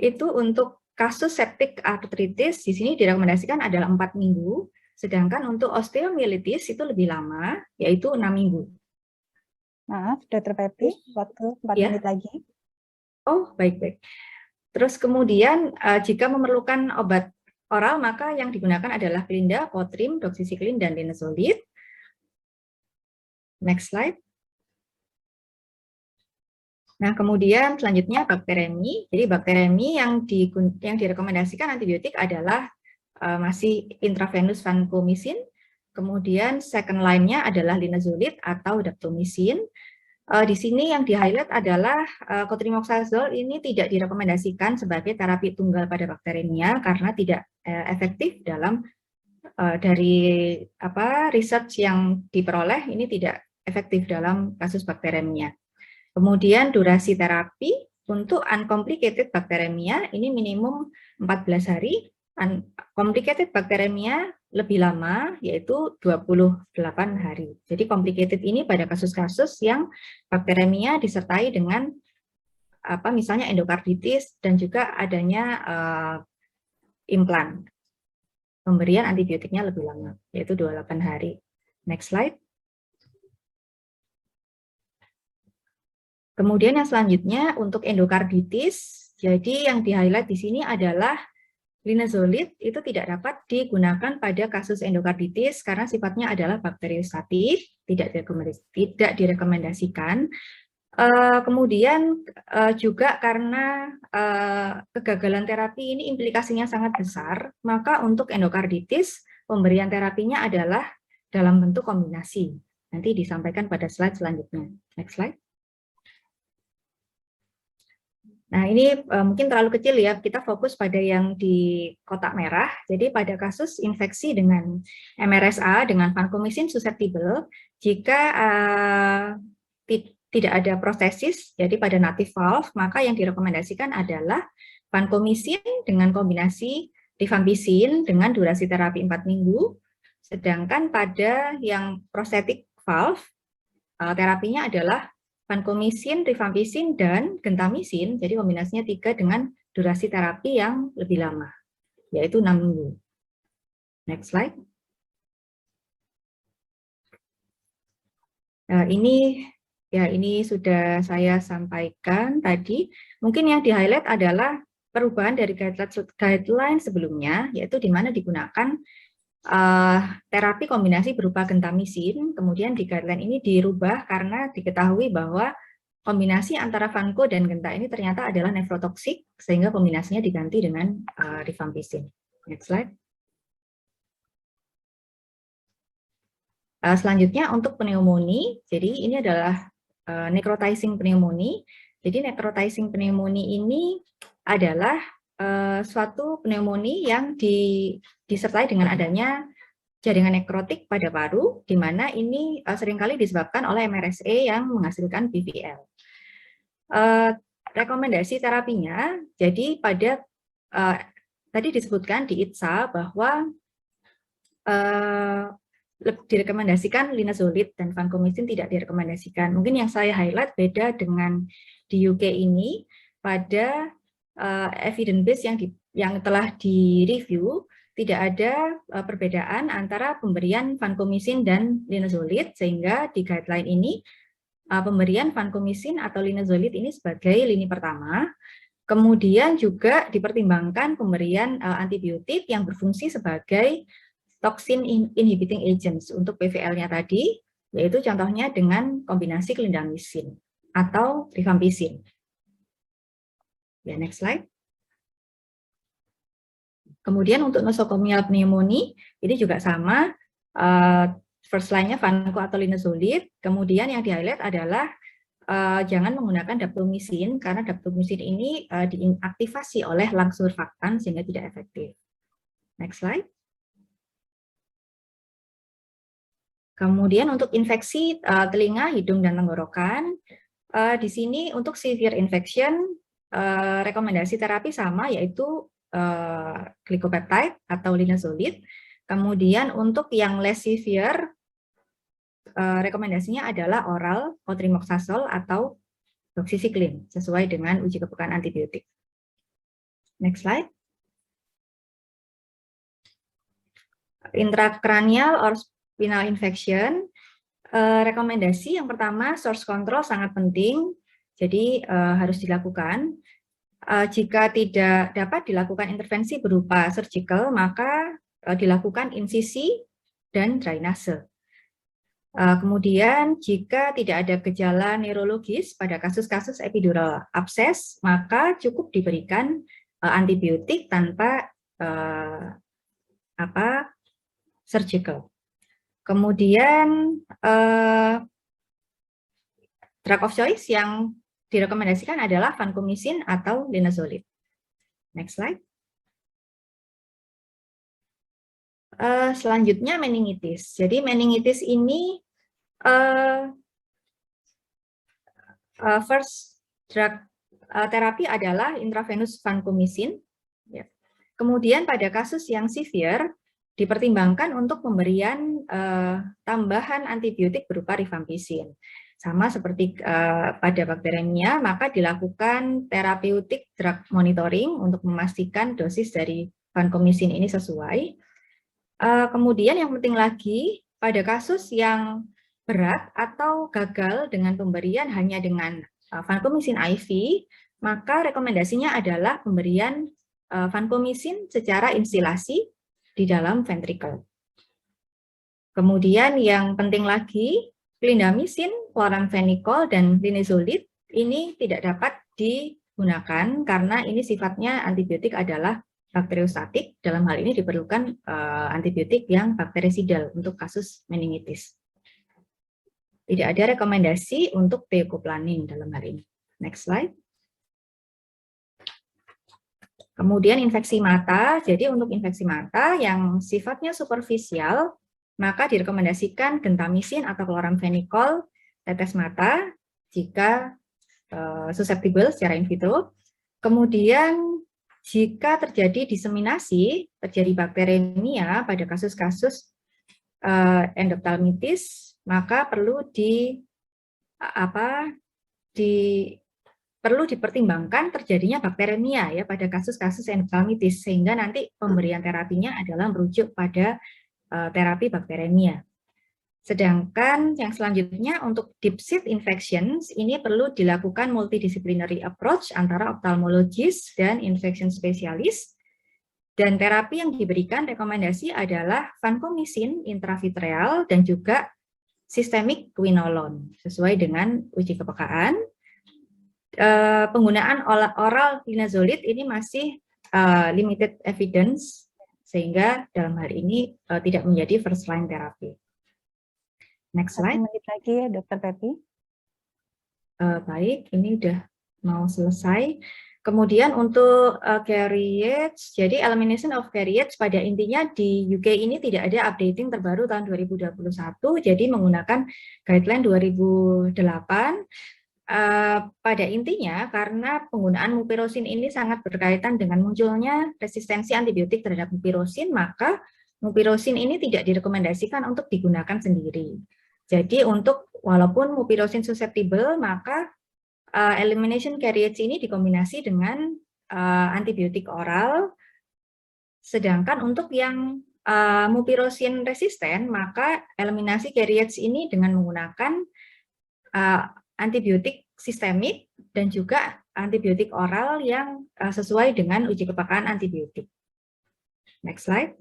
S5: itu untuk kasus septic arthritis di sini direkomendasikan adalah 4 minggu, sedangkan untuk osteomyelitis itu lebih lama, yaitu 6 minggu.
S2: Maaf, Dr. Pepi, waktu 4
S5: ya.
S2: menit lagi.
S5: Oh, baik-baik. Terus kemudian jika memerlukan obat oral, maka yang digunakan adalah Clinda, Cotrim, doxycycline, dan linezolid. Next slide. Nah, kemudian selanjutnya bakteremi. Jadi bakteremi yang direkomendasikan antibiotik adalah masih intravenous vancomycin. Kemudian second line-nya adalah linezolid atau daptomycin. Di sini yang di-highlight adalah cotrimoxazole ini tidak direkomendasikan sebagai terapi tunggal pada bakteremia karena tidak efektif dalam dari research yang diperoleh, ini tidak efektif dalam kasus bakteremia. Kemudian durasi terapi untuk uncomplicated bacteremia ini minimum 14 hari, complicated bacteremia lebih lama yaitu 28 hari. Jadi complicated ini pada kasus-kasus yang bakteremia disertai dengan misalnya endokarditis dan juga adanya implan. Pemberian antibiotiknya lebih lama yaitu 28 hari. Next slide. Kemudian yang selanjutnya untuk endokarditis, jadi yang di-highlight di sini adalah linezolid itu tidak dapat digunakan pada kasus endokarditis karena sifatnya adalah bakteriostatik, tidak direkomendasikan. Kemudian juga karena kegagalan terapi ini implikasinya sangat besar, maka untuk endokarditis pemberian terapinya adalah dalam bentuk kombinasi. Nanti disampaikan pada slide selanjutnya. Next slide. Nah, ini mungkin terlalu kecil ya, kita fokus pada yang di kotak merah. Jadi pada kasus infeksi dengan MRSA, dengan vancomycin susceptible, jika tidak ada prostesis, jadi pada native valve, maka yang direkomendasikan adalah vancomycin dengan kombinasi rifampicin dengan durasi terapi 4 minggu, sedangkan pada yang prosthetic valve, terapinya adalah vancomycin, rifampicin, dan gentamicin, jadi kombinasinya 3 dengan durasi terapi yang lebih lama, yaitu 6 minggu. Next slide. Ini sudah saya sampaikan tadi. Mungkin yang di-highlight adalah perubahan dari guideline sebelumnya, yaitu di mana digunakan terapi kombinasi berupa gentamicin, kemudian di guideline ini dirubah karena diketahui bahwa kombinasi antara vanco dan genta ini ternyata adalah nefrotoksik, sehingga kombinasinya diganti dengan rifampicin. Next slide. Selanjutnya untuk pneumonia, jadi ini adalah necrotizing pneumonia. Jadi necrotizing pneumonia ini adalah suatu pneumonia yang disertai dengan adanya jaringan nekrotik pada paru, di mana ini seringkali disebabkan oleh MRSA yang menghasilkan BVL. Rekomendasi terapinya, jadi pada tadi disebutkan di ITSA bahwa direkomendasikan linezolid dan vancomycin tidak direkomendasikan. Mungkin yang saya highlight beda dengan di UK ini pada evidence base yang telah direview, tidak ada perbedaan antara pemberian vancomycin dan linezolid, sehingga di guideline ini pemberian vancomycin atau linezolid ini sebagai lini pertama. Kemudian juga dipertimbangkan pemberian antibiotik yang berfungsi sebagai toxin inhibiting agents untuk PVL-nya tadi, yaitu contohnya dengan kombinasi clindamycin atau rifampicin. Ya, next slide. Kemudian untuk nosocomial pneumonia, ini juga sama, first line-nya vanco atau linezolid, kemudian yang di-highlight adalah jangan menggunakan daptomycin, karena daptomycin ini diinaktivasi oleh lang surfaktan sehingga tidak efektif. Next slide. Kemudian untuk infeksi telinga, hidung, dan tenggorokan, di sini untuk severe infection, rekomendasi terapi sama, yaitu glycopeptide atau linezolid. Kemudian untuk yang less severe, rekomendasinya adalah oral cotrimoxazole atau doxycycline sesuai dengan uji kepekaan antibiotik. Next slide. Intracranial or spinal infection, rekomendasi yang pertama source control sangat penting, jadi harus dilakukan. Jika tidak dapat dilakukan intervensi berupa surgical, maka dilakukan insisi dan drainase. Kemudian jika tidak ada gejala neurologis pada kasus-kasus epidural abses, maka cukup diberikan antibiotik tanpa surgical. Kemudian drug of choice yang direkomendasikan adalah vancomycin atau linezolid. Next slide. Selanjutnya meningitis. Jadi meningitis ini first drug terapi adalah intravenous vancomycin. Ya. Kemudian pada kasus yang severe dipertimbangkan untuk pemberian tambahan antibiotik berupa rifampicin. Sama seperti pada bakteremia, maka dilakukan therapeutic drug monitoring untuk memastikan dosis dari vancomycin ini sesuai. Kemudian yang penting lagi, pada kasus yang berat atau gagal dengan pemberian hanya dengan vancomycin IV, maka rekomendasinya adalah pemberian vancomycin secara instilasi di dalam ventricle. Kemudian yang penting lagi, clindamycin, chloramphenicol, dan linezolid ini tidak dapat digunakan karena ini sifatnya antibiotik adalah bakteriostatik. Dalam hal ini diperlukan antibiotik yang bakterisidal untuk kasus meningitis. Tidak ada rekomendasi untuk teicoplanin dalam hal ini. Next slide. Kemudian infeksi mata, jadi untuk infeksi mata yang sifatnya superficial, maka direkomendasikan gentamicin atau chloramphenicol tetes mata jika susceptible secara in vitro. Kemudian jika terjadi diseminasi, terjadi bakteremia pada kasus-kasus endophthalmitis, maka perlu dipertimbangkan terjadinya bakteremia ya pada kasus-kasus endophthalmitis, sehingga nanti pemberian terapinya adalah merujuk pada terapi bakteremia. Sedangkan yang selanjutnya untuk deep seat infections ini perlu dilakukan multidisciplinary approach antara ophthalmologist dan infection specialist. Dan terapi yang diberikan rekomendasi adalah vancomycin intravitreal dan juga systemic quinolone sesuai dengan uji kepekaan. Penggunaan oral linezolid ini masih limited evidence, sehingga dalam hal ini tidak menjadi first line terapi. Next slide.
S2: 1 menit lagi ya, Dr. Pepi.
S5: Baik, ini udah mau selesai. Kemudian untuk carriage, jadi elimination of carriage pada intinya di UK ini tidak ada updating terbaru tahun 2021, jadi menggunakan guideline 2008. Pada intinya karena penggunaan mupirocin ini sangat berkaitan dengan munculnya resistensi antibiotik terhadap mupirocin, maka mupirocin ini tidak direkomendasikan untuk digunakan sendiri. Jadi untuk walaupun mupirocin susceptible, maka elimination carriage ini dikombinasi dengan antibiotik oral. Sedangkan untuk yang mupirocin resisten, maka eliminasi carriage ini dengan menggunakan antibiotik sistemik dan juga antibiotik oral yang sesuai dengan uji kepekaan antibiotik. Next slide.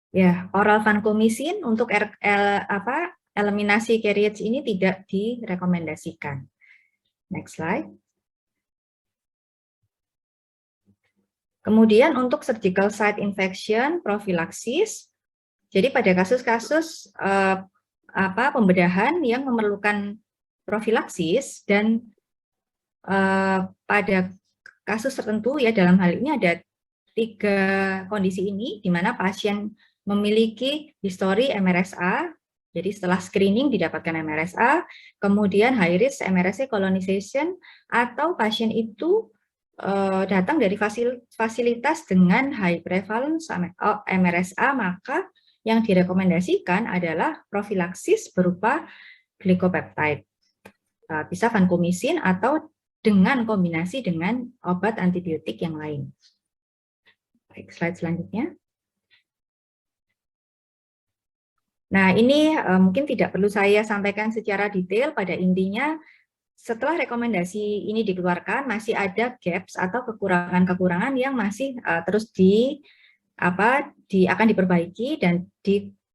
S5: Ya, oral vancomycin untuk eliminasi carriage ini tidak direkomendasikan. Next slide. Kemudian untuk surgical site infection prophylaxis. Jadi pada kasus-kasus pembedahan yang memerlukan profilaksis dan pada kasus tertentu ya dalam hal ini ada 3 kondisi ini di mana pasien memiliki histori MRSA, jadi setelah screening didapatkan MRSA, kemudian high risk MRSA colonization, atau pasien itu datang dari fasilitas dengan high prevalence MRSA, maka yang direkomendasikan adalah profilaksis berupa glycopeptide. Bisa vancomycin atau dengan kombinasi dengan obat antibiotik yang lain. Baik, slide selanjutnya. Nah, ini mungkin tidak perlu saya sampaikan secara detail, pada intinya setelah rekomendasi ini dikeluarkan masih ada gaps atau kekurangan-kekurangan yang masih terus akan diperbaiki dan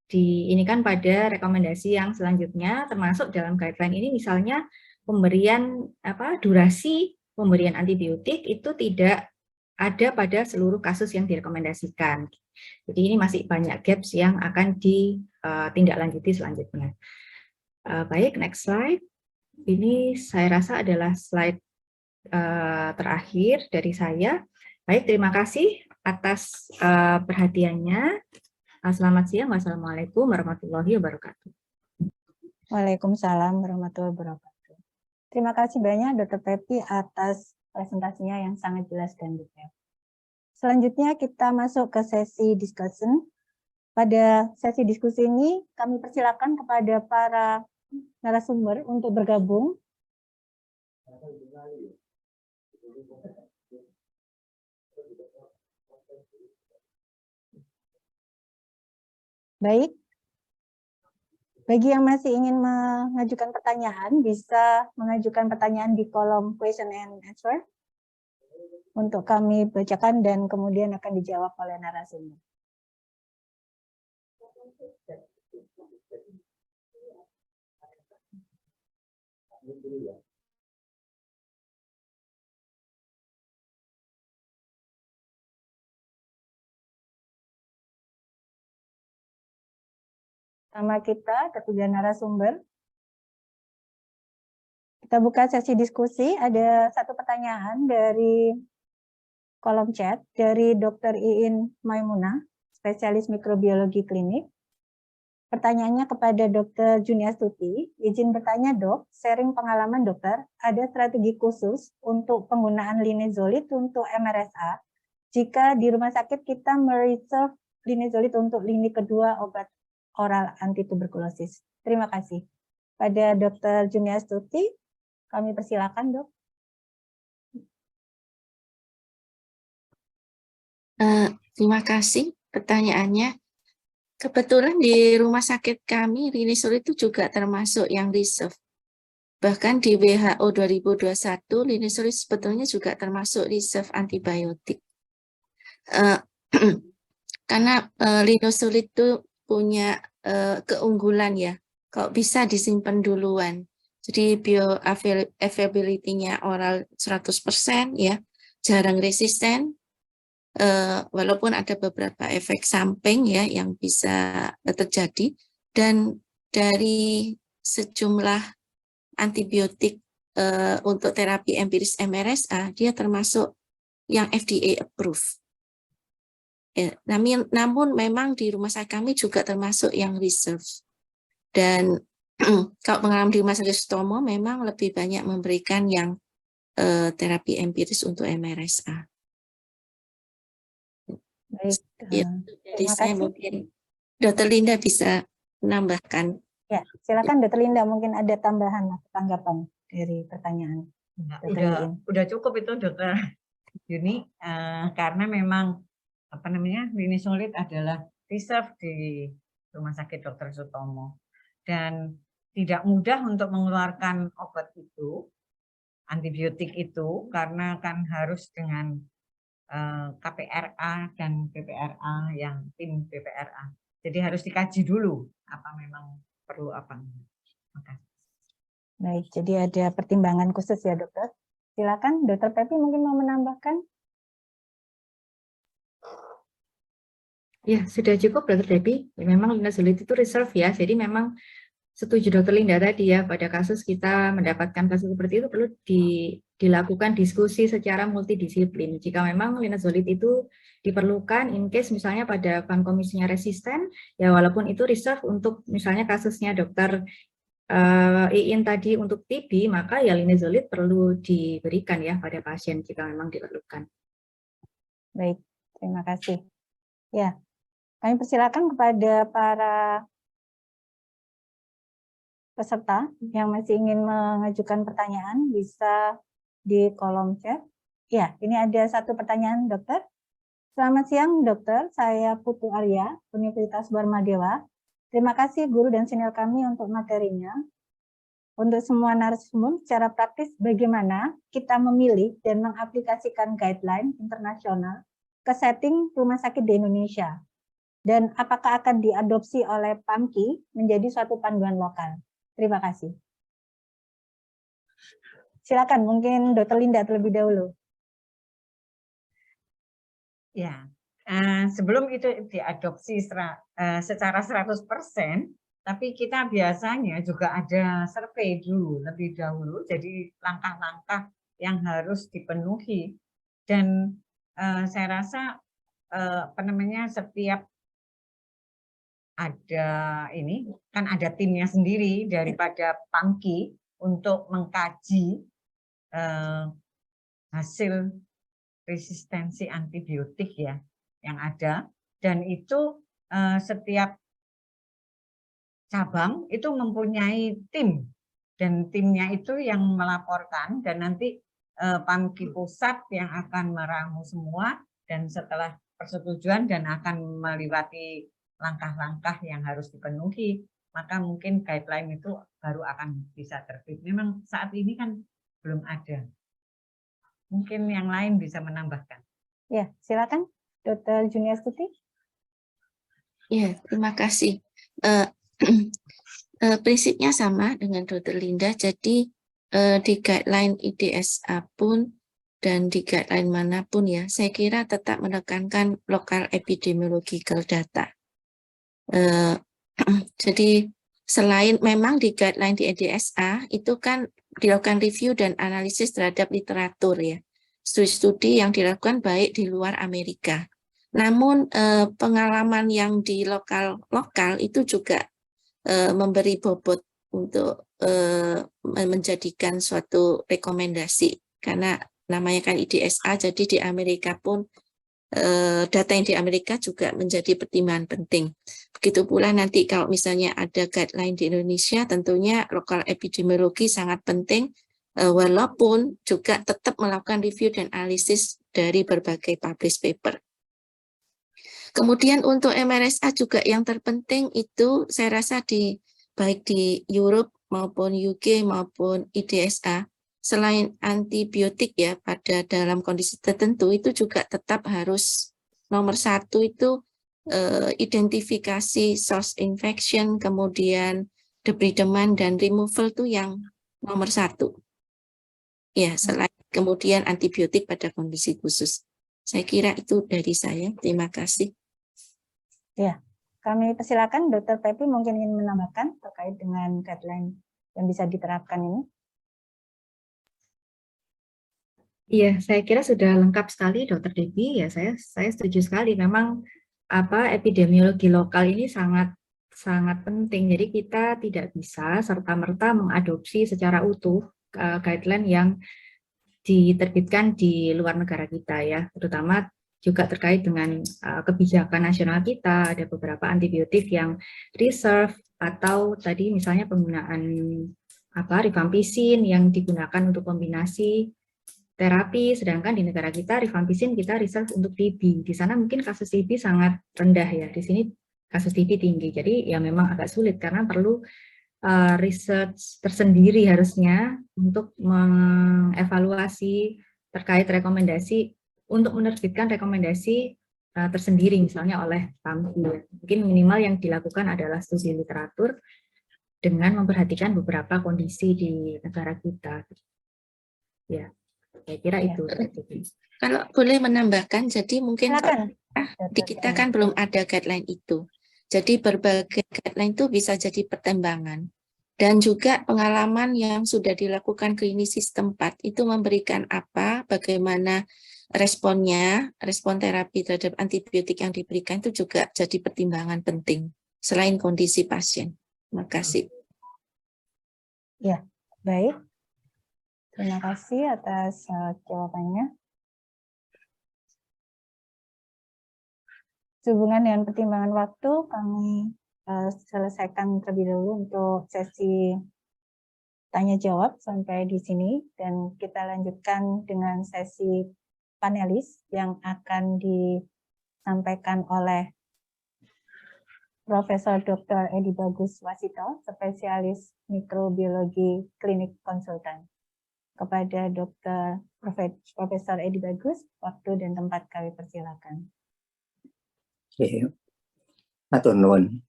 S5: diinikan pada rekomendasi yang selanjutnya, termasuk dalam guideline ini misalnya pemberian durasi pemberian antibiotik itu tidak ada pada seluruh kasus yang direkomendasikan. Jadi ini masih banyak gaps yang akan ditindaklanjuti selanjutnya. Baik, next slide. Ini saya rasa adalah slide terakhir dari saya. Baik, terima kasih atas perhatiannya. Selamat siang. Wassalamualaikum warahmatullahi wabarakatuh.
S2: Waalaikumsalam warahmatullahi wabarakatuh. Terima kasih banyak Dr. Pepi atas presentasinya yang sangat jelas dan detail. Selanjutnya kita masuk ke sesi discussion. Pada sesi diskusi ini kami persilakan kepada para narasumber untuk bergabung. Baik, bagi yang masih ingin mengajukan pertanyaan, bisa mengajukan pertanyaan di kolom question and answer untuk kami bacakan dan kemudian akan dijawab oleh narasumber. Sama kita, ketiga narasumber. Kita buka sesi diskusi, ada satu pertanyaan dari kolom chat, dari Dr. Iin Maimunah, spesialis mikrobiologi klinik. Pertanyaannya kepada Dr. Juniastuti, izin bertanya dok, sharing pengalaman dokter, ada strategi khusus untuk penggunaan linezolid untuk MRSA, jika di rumah sakit kita mereserve linezolid untuk lini kedua obat oral antituberkulosis. Terima kasih. Pada Dr. Juniastuti, kami persilakan, dok.
S4: Terima kasih pertanyaannya. Kebetulan di rumah sakit kami, linezolid itu juga termasuk yang reserve. Bahkan di WHO 2021, linezolid sebetulnya juga termasuk reserve antibiotik. Karena linezolid itu punya keunggulan ya, kalau bisa disimpan duluan. Jadi bioavailability-nya oral 100% ya, jarang resisten, walaupun ada beberapa efek samping ya yang bisa terjadi, dan dari sejumlah antibiotik untuk terapi empiris MRSA, dia termasuk yang FDA approve. Ya, namun memang di rumah sakit kami juga termasuk yang reserve. Dan kalau pengalaman di rumah sakit Sutomo memang lebih banyak memberikan yang terapi empiris untuk MRSA.
S2: Baik,
S4: Ya, jadi saya mungkin Dr. Linda bisa menambahkan.
S2: Ya, silakan Dr. Linda, mungkin ada tambahan atau tanggapan dari pertanyaan.
S3: Udah cukup itu Dr. Yuni, karena memang linezolid adalah reserve di Rumah Sakit Dr. Sutomo dan tidak mudah untuk mengeluarkan obat itu, antibiotik itu, karena kan harus dengan KPRA dan PPRA yang tim PPRA. Jadi harus dikaji dulu apa memang perlu apa. Makasih.
S2: Baik, jadi ada pertimbangan khusus ya dokter. Silakan Dr. Pepi mungkin mau menambahkan.
S5: Ya, sudah cukup Dr. Debbie. Ya, memang linezolid itu reserve ya, jadi memang setuju Dr. Linda tadi ya, pada kasus kita mendapatkan kasus seperti itu perlu dilakukan diskusi secara multidisiplin. Jika memang linezolid itu diperlukan in case misalnya pada vancomycin resisten, ya walaupun itu reserve untuk misalnya kasusnya Dr. Iin tadi untuk TB, maka ya linezolid perlu diberikan ya pada pasien jika memang diperlukan.
S2: Baik, terima kasih. Ya, kami persilakan kepada para peserta yang masih ingin mengajukan pertanyaan bisa di kolom chat. Ya, ini ada satu pertanyaan dokter. Selamat siang dokter, saya Putu Arya, Universitas Dharma-Dewa. Terima kasih guru dan senior kami untuk materinya. Untuk semua narasumber, secara praktis bagaimana kita memilih dan mengaplikasikan guideline internasional ke setting rumah sakit di Indonesia? Dan apakah akan diadopsi oleh PAMKI menjadi suatu panduan lokal? Terima kasih. Silakan, mungkin Dr. Linda terlebih dahulu.
S3: Ya, sebelum itu diadopsi secara 100%, tapi kita biasanya juga ada survei dulu, lebih dahulu, jadi langkah-langkah yang harus dipenuhi. Dan saya rasa setiap ada ini kan ada timnya sendiri daripada PAMKI untuk mengkaji hasil resistensi antibiotik ya yang ada, dan itu setiap cabang itu mempunyai tim, dan timnya itu yang melaporkan, dan nanti PAMKI pusat yang akan meramu semua, dan setelah persetujuan dan akan melewati langkah-langkah yang harus dipenuhi, maka mungkin guideline itu baru akan bisa terbit. Memang saat ini kan belum ada. Mungkin yang lain bisa menambahkan.
S2: Ya, silakan Dr. Juniastuti.
S4: Ya, terima kasih. Prinsipnya sama dengan Dr. Linda, jadi di guideline IDSA pun dan di guideline manapun ya, saya kira tetap menekankan local epidemiological data. Jadi selain memang di guideline di IDSA itu kan dilakukan review dan analisis terhadap literatur ya, studi-studi yang dilakukan baik di luar Amerika. Namun pengalaman yang di lokal itu juga memberi bobot untuk menjadikan suatu rekomendasi, karena namanya kan IDSA, jadi di Amerika pun data yang di Amerika juga menjadi pertimbangan penting. Begitu pula nanti kalau misalnya ada guideline di Indonesia, tentunya lokal epidemiologi sangat penting, walaupun juga tetap melakukan review dan analisis dari berbagai published paper. Kemudian untuk MRSA juga yang terpenting itu saya rasa baik di Europe maupun UK maupun IDSA, selain antibiotik ya pada dalam kondisi tertentu itu juga tetap harus nomor 1 itu identifikasi source infection, kemudian debridement dan removal itu yang nomor 1. Ya, selain kemudian antibiotik pada kondisi khusus. Saya kira itu dari saya. Terima kasih.
S2: Ya, kami persilakan Dr. Pepi mungkin ingin menambahkan terkait dengan guideline yang bisa diterapkan ini.
S5: Iya, saya kira sudah lengkap sekali, Dr. Debbie. Ya, saya setuju sekali. Memang epidemiologi lokal ini sangat penting. Jadi kita tidak bisa serta-merta mengadopsi secara utuh guideline yang diterbitkan di luar negara kita ya, terutama juga terkait dengan kebijakan nasional kita. Ada beberapa antibiotik yang reserve, atau tadi misalnya penggunaan rifampicin yang digunakan untuk kombinasi terapi, sedangkan di negara kita rifampicin kita reserve untuk TB. Di sana mungkin kasus TB sangat rendah ya, di sini kasus TB tinggi. Jadi ya memang agak sulit karena perlu research tersendiri harusnya untuk mengevaluasi terkait rekomendasi, untuk menerbitkan rekomendasi tersendiri misalnya oleh PAMKI. Mungkin minimal yang dilakukan adalah studi literatur dengan memperhatikan beberapa kondisi di negara kita. Ya, saya kira itu.
S4: Kalau boleh menambahkan, jadi mungkin
S2: Silakan.
S4: di kita kan belum ada guideline itu. Jadi berbagai guideline itu bisa jadi pertimbangan. Dan juga pengalaman yang sudah dilakukan klinisi setempat itu memberikan bagaimana responnya, respon terapi terhadap antibiotik yang diberikan itu juga jadi pertimbangan penting selain kondisi pasien. Terima kasih.
S2: Ya, baik. Terima kasih atas jawabannya. Sehubungan dengan pertimbangan waktu, kami selesaikan terlebih dahulu untuk sesi tanya jawab sampai di sini, dan kita lanjutkan dengan sesi panelis yang akan disampaikan oleh Profesor Dr. Edi Bagus Wasito, spesialis mikrobiologi klinik konsultan. Kepada Dr. Profesor Edi Bagus, waktu dan tempat kami persilakan.
S6: Oke, matur nuwun.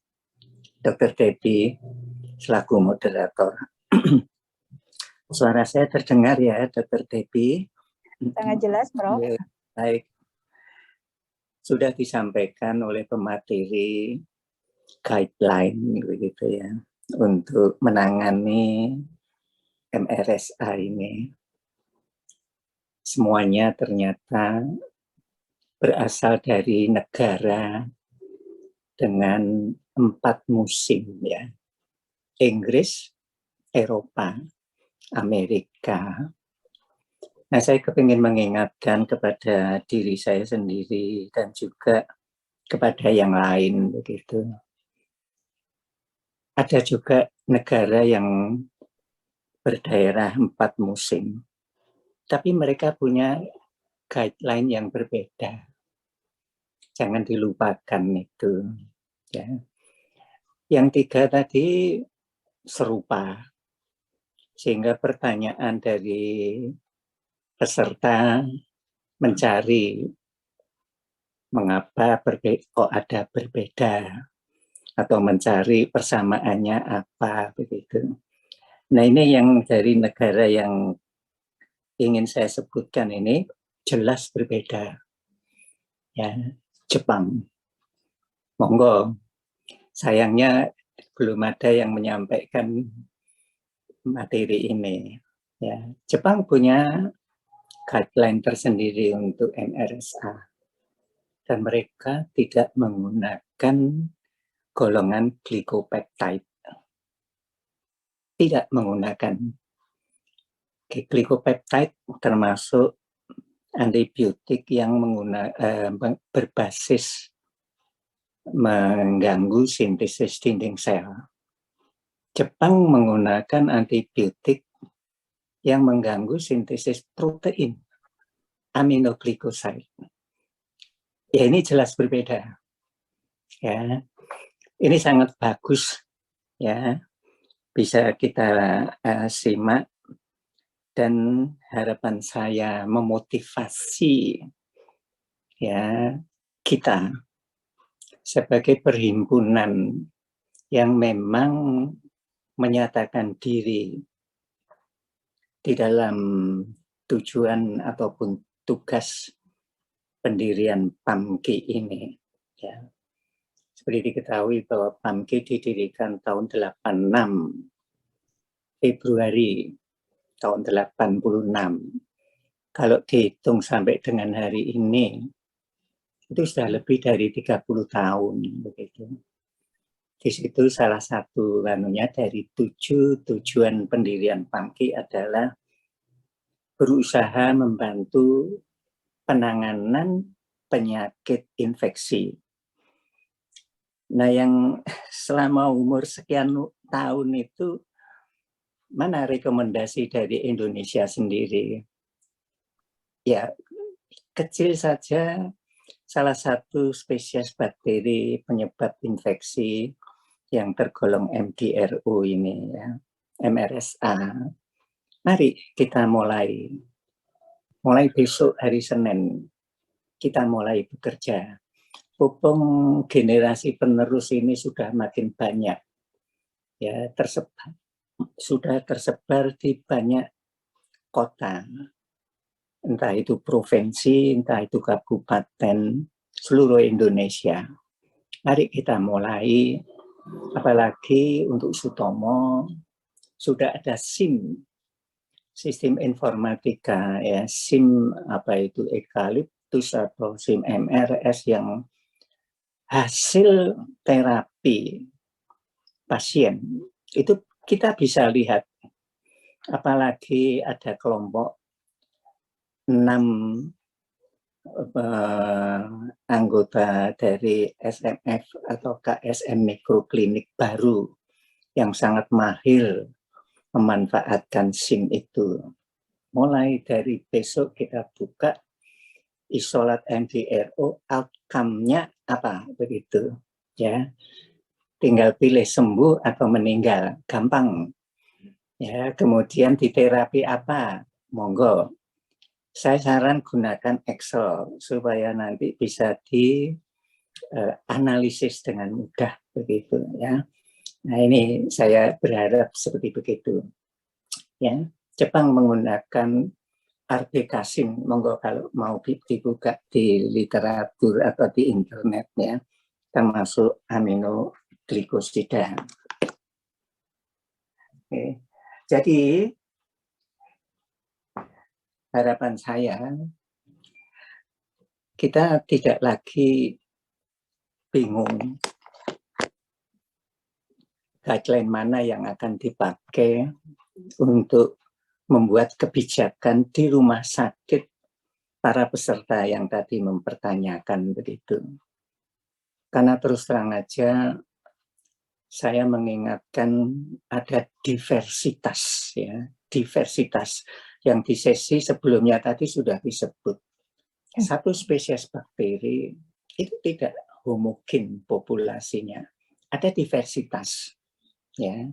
S6: Dr. Debbie selaku moderator. Suara saya terdengar ya, Dr. Debbie?
S2: Sangat jelas, Prof.
S6: Ya, baik. Sudah disampaikan oleh pemateri guideline begitu ya untuk menangani MRSA ini. Semuanya ternyata berasal dari negara dengan 4 musim ya. Inggris, Eropa, Amerika. Nah, saya kepingin mengingatkan kepada diri saya sendiri dan juga kepada yang lain begitu. Ada juga negara yang berdaerah 4 musim, tapi mereka punya guideline yang berbeda. Jangan dilupakan itu. Ya. Yang 3 tadi serupa, sehingga pertanyaan dari peserta mencari mengapa kok ada berbeda atau mencari persamaannya apa begitu. Nah, ini yang dari negara yang ingin saya sebutkan ini jelas berbeda. Ya, Jepang. Monggo. Sayangnya belum ada yang menyampaikan materi ini. Ya, Jepang punya guideline tersendiri untuk MRSA. Dan mereka tidak menggunakan golongan glikopeptide. Tidak menggunakan. Glikopeptide termasuk antibiotik yang berbasis mengganggu sintesis dinding sel. Jepang menggunakan antibiotik yang mengganggu sintesis protein, aminoglycoside. Ya, ini jelas berbeda. Ya, ini sangat bagus. Ya, bisa kita simak dan harapan saya memotivasi ya kita sebagai perhimpunan yang memang menyatakan diri di dalam tujuan ataupun tugas pendirian PAMKI ini. Ya. Seperti diketahui bahwa PAMKI didirikan tahun 86, Februari tahun 86. Kalau dihitung sampai dengan hari ini, itu sudah lebih dari 30 tahun. Begitu. Di situ salah satu dari 7 tujuan pendirian PAMKI adalah berusaha membantu penanganan penyakit infeksi. Nah, yang selama umur sekian tahun itu, mana rekomendasi dari Indonesia sendiri? Ya, kecil saja, salah satu spesies bakteri penyebab infeksi yang tergolong MDRO ini, ya, MRSA. Mari kita mulai besok hari Senin, kita mulai bekerja. Pupung generasi penerus ini sudah makin banyak, ya, sudah tersebar di banyak kota, entah itu provinsi, entah itu kabupaten, seluruh Indonesia. Mari kita mulai, apalagi untuk Sutomo sudah ada SIM, sistem informatika, ya, SIM apa itu eukaliptus atau SIM MRS yang hasil terapi pasien itu kita bisa lihat, apalagi ada kelompok 6 anggota dari SMF atau KSM Mikroklinik baru yang sangat mahir memanfaatkan SIM itu. Mulai dari besok kita buka isolat MDRO, outcome-nya apa begitu, ya. Tinggal pilih sembuh atau meninggal, gampang. Ya, kemudian di terapi apa? Monggo. Saya saran gunakan Excel supaya nanti bisa dianalisis dengan mudah begitu, ya. Nah, ini saya berharap seperti begitu. Ya, Jepang menggunakan arbekasin, monggo kalau mau dibuka di literatur atau di internet, ya, termasuk aminoglikosida. Oke. Jadi harapan saya kita tidak lagi bingung guideline mana yang akan dipakai untuk membuat kebijakan di rumah sakit para peserta yang tadi mempertanyakan begitu. Karena terus terang aja saya mengingatkan ada diversitas, ya, diversitas yang di sesi sebelumnya tadi sudah disebut. Satu spesies bakteri itu tidak homogen populasinya, ada diversitas, ya.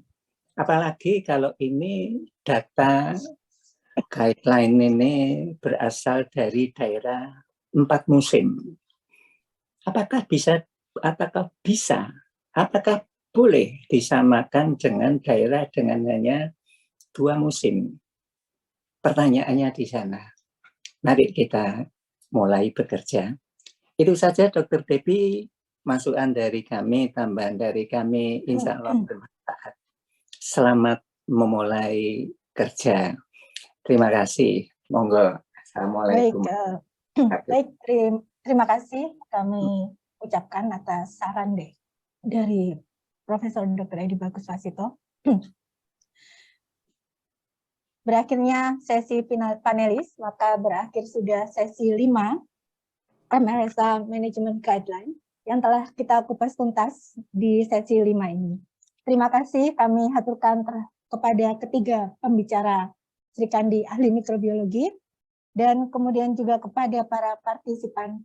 S6: Apalagi kalau ini data guideline ini berasal dari daerah 4 musim. Apakah boleh disamakan dengan daerah dengan hanya 2 musim? Pertanyaannya di sana. Mari kita mulai bekerja. Itu saja Dr. Debbie, masukan dari kami, tambahan dari kami, insya Allah bermanfaat. Selamat memulai kerja. Terima kasih. Monggo. Assalamualaikum.
S2: Baik, terima kasih kami ucapkan atas saran dari Profesor Dr. Edi Bagus Wasito. Berakhirnya sesi panelis, maka berakhir sudah sesi 5 MRSA Management Guideline yang telah kita kupas tuntas di sesi 5 ini. Terima kasih kami haturkan kepada ketiga pembicara Sri Kandi ahli mikrobiologi dan kemudian juga kepada para partisipan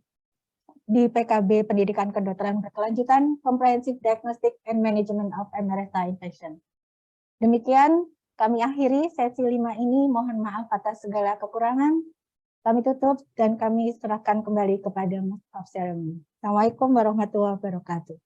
S2: di PKB Pendidikan Kedokteran Berkelanjutan Comprehensive Diagnostic and Management of MRSA Infection. Demikian kami akhiri sesi 5 ini. Mohon maaf atas segala kekurangan. Kami tutup dan kami serahkan kembali kepada Master of Ceremony. Assalamualaikum warahmatullahi wabarakatuh.